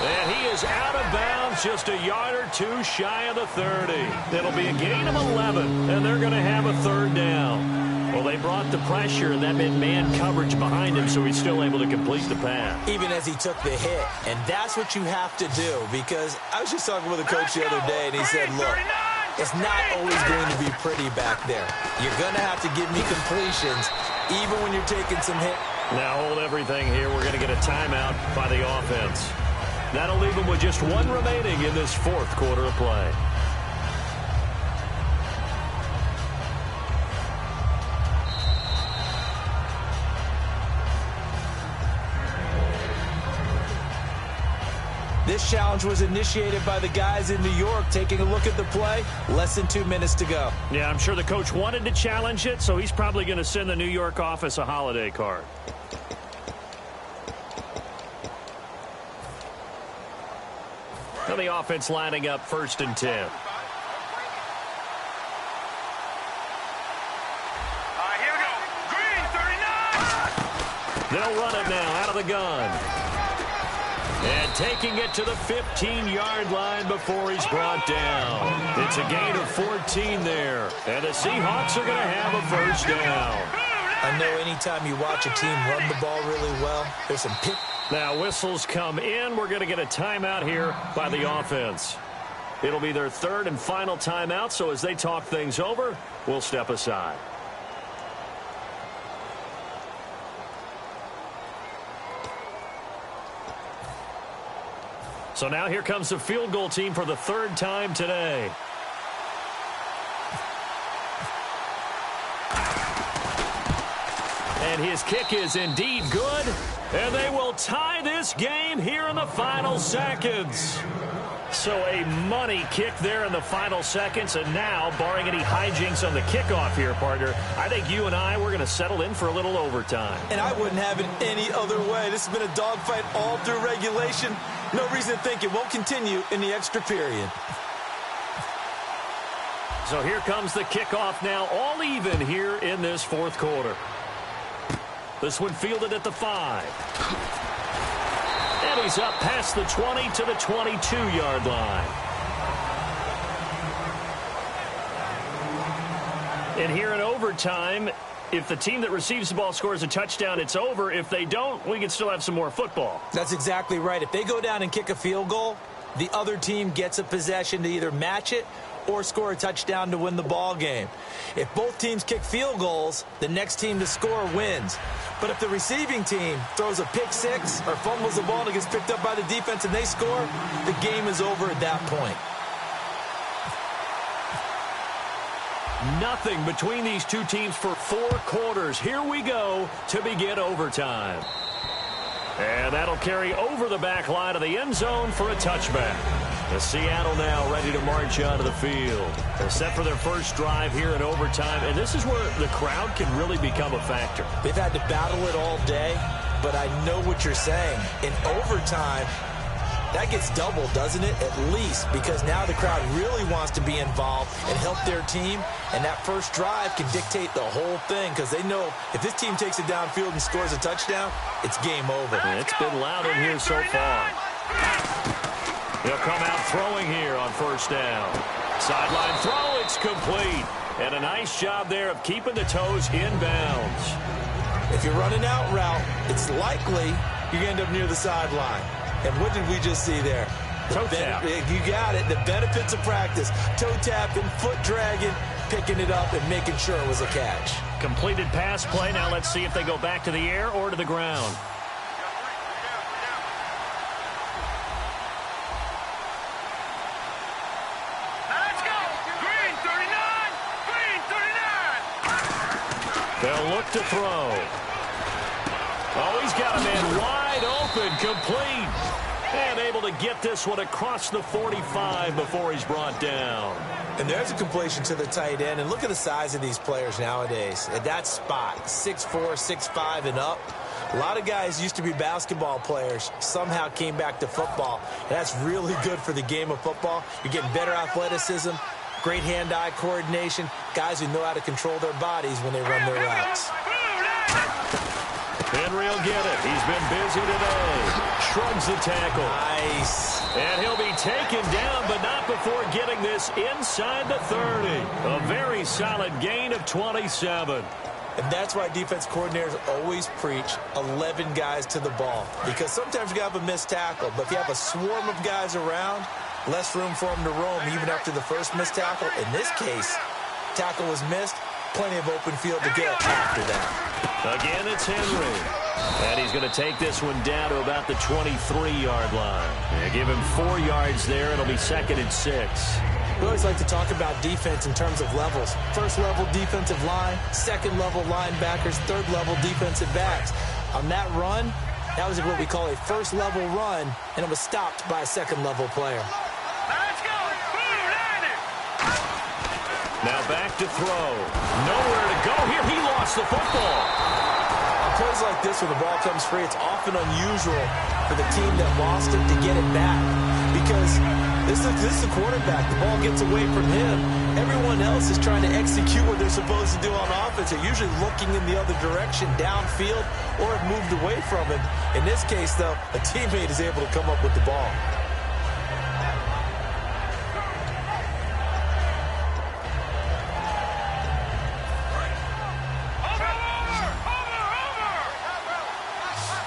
And he is out of bounds, just a yard or two shy of the 30. It'll be a gain of 11, and they're going to have a third down. Well, they brought the pressure, and that meant man coverage behind him, so he's still able to complete the pass. Even as he took the hit. And that's what you have to do, because I was just talking with a coach the other day, and he said, look, it's not always going to be pretty back there. You're going to have to give me completions, even when you're taking some hit. Now hold everything here. We're going to get a timeout by the offense. That'll leave them with just 1 remaining in this fourth quarter of play. This challenge was initiated by the guys in New York. Taking a look at the play, less than 2 minutes to go. Yeah, I'm sure the coach wanted to challenge it, so he's probably going to send the New York office a holiday card. Now the offense lining up 1st and 10. Here we go. Green, 39. They'll run it now out of the gun. And taking it to the 15-yard line before he's brought down. It's a gain of 14 there. And the Seahawks are going to have a first down. I know anytime you watch a team run the ball really well, there's some pick. Now whistles come in. We're going to get a timeout here by the offense. It'll be their 3rd and final timeout, so as they talk things over, we'll step aside. So now here comes the field goal team for the 3rd time today. And his kick is indeed good. And they will tie this game here in the final seconds. So a money kick there in the final seconds. And now, barring any hijinks on the kickoff here, partner, I think you and I, we're going to settle in for a little overtime. And I wouldn't have it any other way. This has been a dogfight all through regulation. No reason to think it won't continue in the extra period. So here comes the kickoff now, all even here in this 4th quarter. This one fielded at the 5. And he's up past the 20 to the 22-yard line. And here in overtime, if the team that receives the ball scores a touchdown, it's over. If they don't, we can still have some more football. That's exactly right. If they go down and kick a field goal, the other team gets a possession to either match it or score a touchdown to win the ball game. If both teams kick field goals, the next team to score wins. But if the receiving team throws a pick six or fumbles the ball and it gets picked up by the defense and they score, the game is over at that point. Nothing between these two teams for 4 quarters. Here we go to begin overtime. And that'll carry over the back line of the end zone for a touchback. The Seattle now ready to march out of the field. They're set for their first drive here in overtime, and this is where the crowd can really become a factor. They've had to battle it all day, but I know what you're saying. In overtime, that gets doubled, doesn't it? At least, because now the crowd really wants to be involved and help their team, and that first drive can dictate the whole thing because they know if this team takes it downfield and scores a touchdown, it's game over. And it's been loud in here so far. He'll come out throwing here on first down. Sideline throw, it's complete. And a nice job there of keeping the toes in bounds. If you're running out route, it's likely you're going to end up near the sideline. And what did we just see there? Toe tap. You got it. The benefits of practice. Toe tapping, foot dragging, picking it up, and making sure it was a catch. Completed pass play. Now let's see if they go back to the air or to the ground. Let's go. They'll look to throw. Oh, he's got a man wide open, complete. And able to get this one across the 45 before he's brought down. And there's a completion to the tight end. And look at the size of these players nowadays. At that spot, 6'4", 6'5", and up. A lot of guys used to be basketball players, somehow came back to football. And that's really good for the game of football. You're getting better athleticism, great hand-eye coordination, guys who know how to control their bodies when they run their routes. Henry will get it. He's been busy today. Shrugs the tackle. Nice. And he'll be taken down, but not before getting this inside the 30. A very solid gain of 27. And that's why defense coordinators always preach 11 guys to the ball. Because sometimes you have a missed tackle, but if you have a swarm of guys around, less room for them to roam even after the first missed tackle. In this case, tackle was missed, plenty of open field to get after that. Again, it's Henry. And he's going to take this one down to about the 23-yard line. Yeah, give him 4 yards there. It'll be 2nd and 6. We always like to talk about defense in terms of levels. First-level defensive line, second-level linebackers, third-level defensive backs. On that run, that was what we call a first-level run, and it was stopped by a second-level player. Let's go. Now back to throw. Nowhere to go here. He lost the football. On plays like this where the ball comes free, it's often unusual for the team that lost it to get it back. Because this is the quarterback. The ball gets away from him. Everyone else is trying to execute what they're supposed to do on offense. They're usually looking in the other direction, downfield, or have moved away from him. In this case, though, a teammate is able to come up with the ball.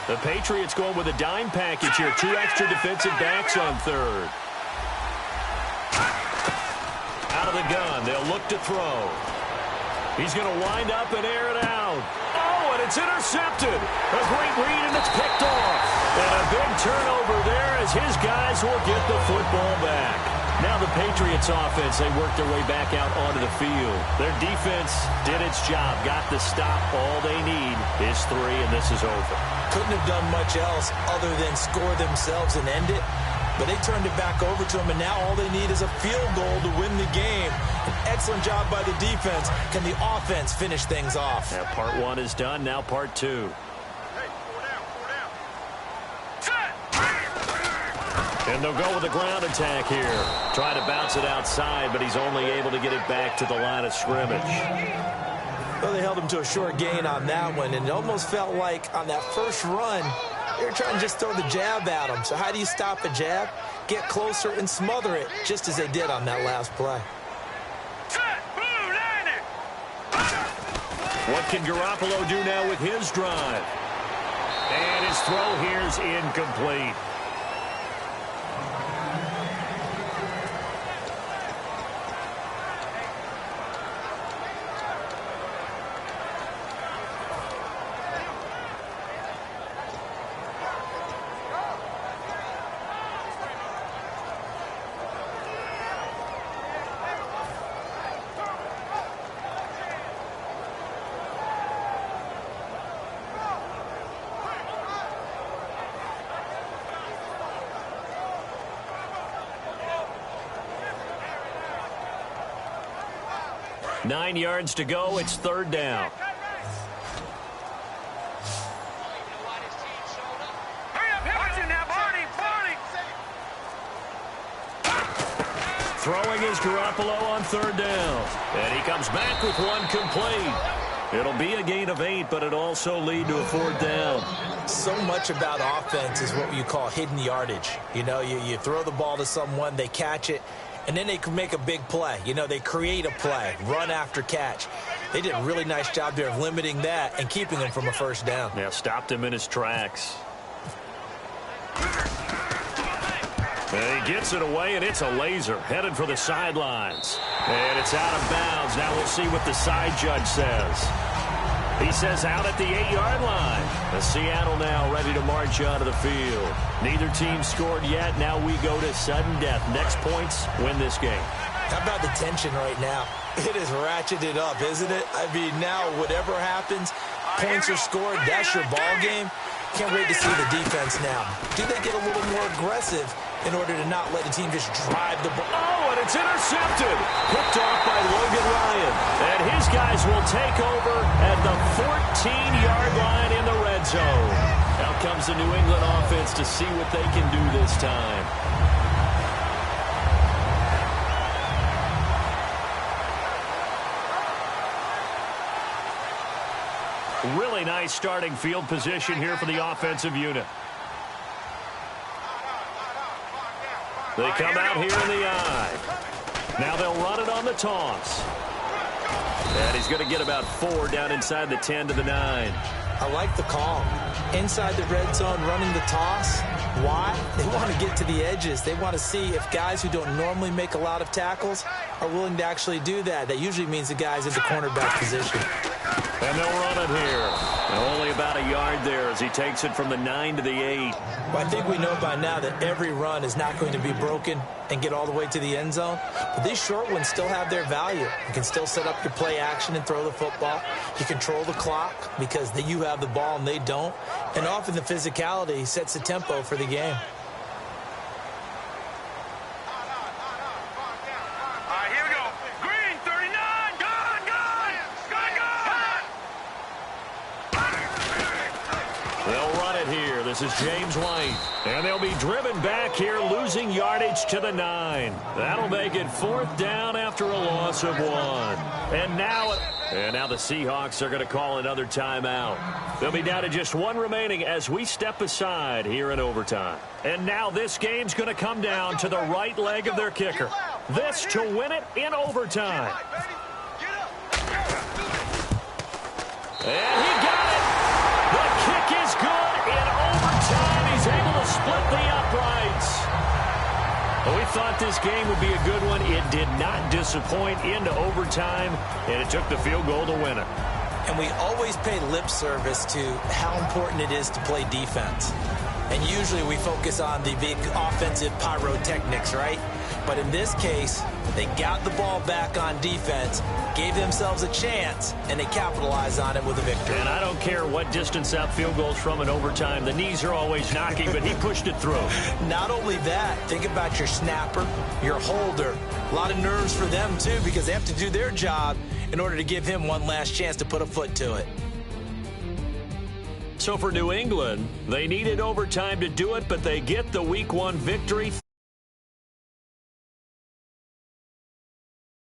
The Patriots going with a dime package here. 2 extra defensive backs on third. Out of the gun. They'll look to throw. He's going to wind up and air it out. Oh, and it's intercepted. A great read, and it's picked off. And a big turnover there as his guys will get the football back. Now the Patriots offense, they work their way back out onto the field. Their defense did its job, got the stop. All they need is 3, and this is over. Couldn't have done much else other than score themselves and end it. But they turned it back over to them, and now all they need is a field goal to win the game. An excellent job by the defense. Can the offense finish things off? Now part 1 is done, now part 2. And they'll go with a ground attack here. Try to bounce it outside, but he's only able to get it back to the line of scrimmage. Well, they held him to a short gain on that one, and it almost felt like on that first run, they were trying to just throw the jab at him. So how do you stop a jab? Get closer and smother it, just as they did on that last play. What can Garoppolo do now with his drive? And his throw here is incomplete. Nine yards to go. It's 3rd down. Throwing is Garoppolo on 3rd down. And he comes back with one complete. It'll be a gain of 8, but it'll also lead to a 4th down. So much about offense is what you call hidden yardage. You know, you throw the ball to someone, they catch it, and then they can make a big play. You know, they create a play, run after catch. They did a really nice job there of limiting that and keeping him from a 1st down. Yeah, stopped him in his tracks. And he gets it away, and it's a laser headed for the sidelines. And it's out of bounds. Now we'll see what the side judge says. He says out at the 8-yard line. The Seattle now ready to march onto the field. Neither team scored yet. Now we go to sudden death. Next points win this game. How about the tension right now? It is ratcheted up, isn't it? I mean, now whatever happens, points are scored, that's your ball game. Can't wait to see the defense now. Do they get a little more aggressive in order to not let the team just drive the ball? Oh, and it's intercepted. Picked off by Logan Ryan. And his guys will take over at the 14-yard line in the red zone. Out comes the New England offense to see what they can do this time. Really nice starting field position here for the offensive unit. They come out here in the I. Now they'll run it on the toss. And he's going to get about 4 down inside the 10 to the 9. I like the call. Inside the red zone, running the toss. Why? They want to get to the edges. They want to see if guys who don't normally make a lot of tackles are willing to actually do that. That usually means the guy's in the cornerback position. And they'll run it here. And only about a yard there as he takes it from the 9 to the 8. Well, I think we know by now that every run is not going to be broken and get all the way to the end zone. But these short ones still have their value. You can still set up your play action and throw the football. You control the clock because you have the ball and they don't. And often the physicality sets the tempo for the game. This is James White. And they'll be driven back here, losing yardage to the 9. That'll make it 4th down after a loss of 1. And now the Seahawks are going to call another timeout. They'll be down to just 1 remaining as we step aside here in overtime. And now this game's going to come down to the right leg of their kicker. This to win it in overtime. And he got it. The kick is good in overtime. He's able to split the uprights. We thought this game would be a good one. It did not disappoint into overtime, and it took the field goal to win it. And we always pay lip service to how important it is to play defense. And usually we focus on the big offensive pyrotechnics, right? But in this case, they got the ball back on defense, gave themselves a chance, and they capitalized on it with a victory. And I don't care what distance out field goals from in overtime. The knees are always knocking, but he pushed it through. Not only that, think about your snapper, your holder. A lot of nerves for them, too, because they have to do their job in order to give him one last chance to put a foot to it. So for New England, they needed overtime to do it, but they get the Week 1 victory.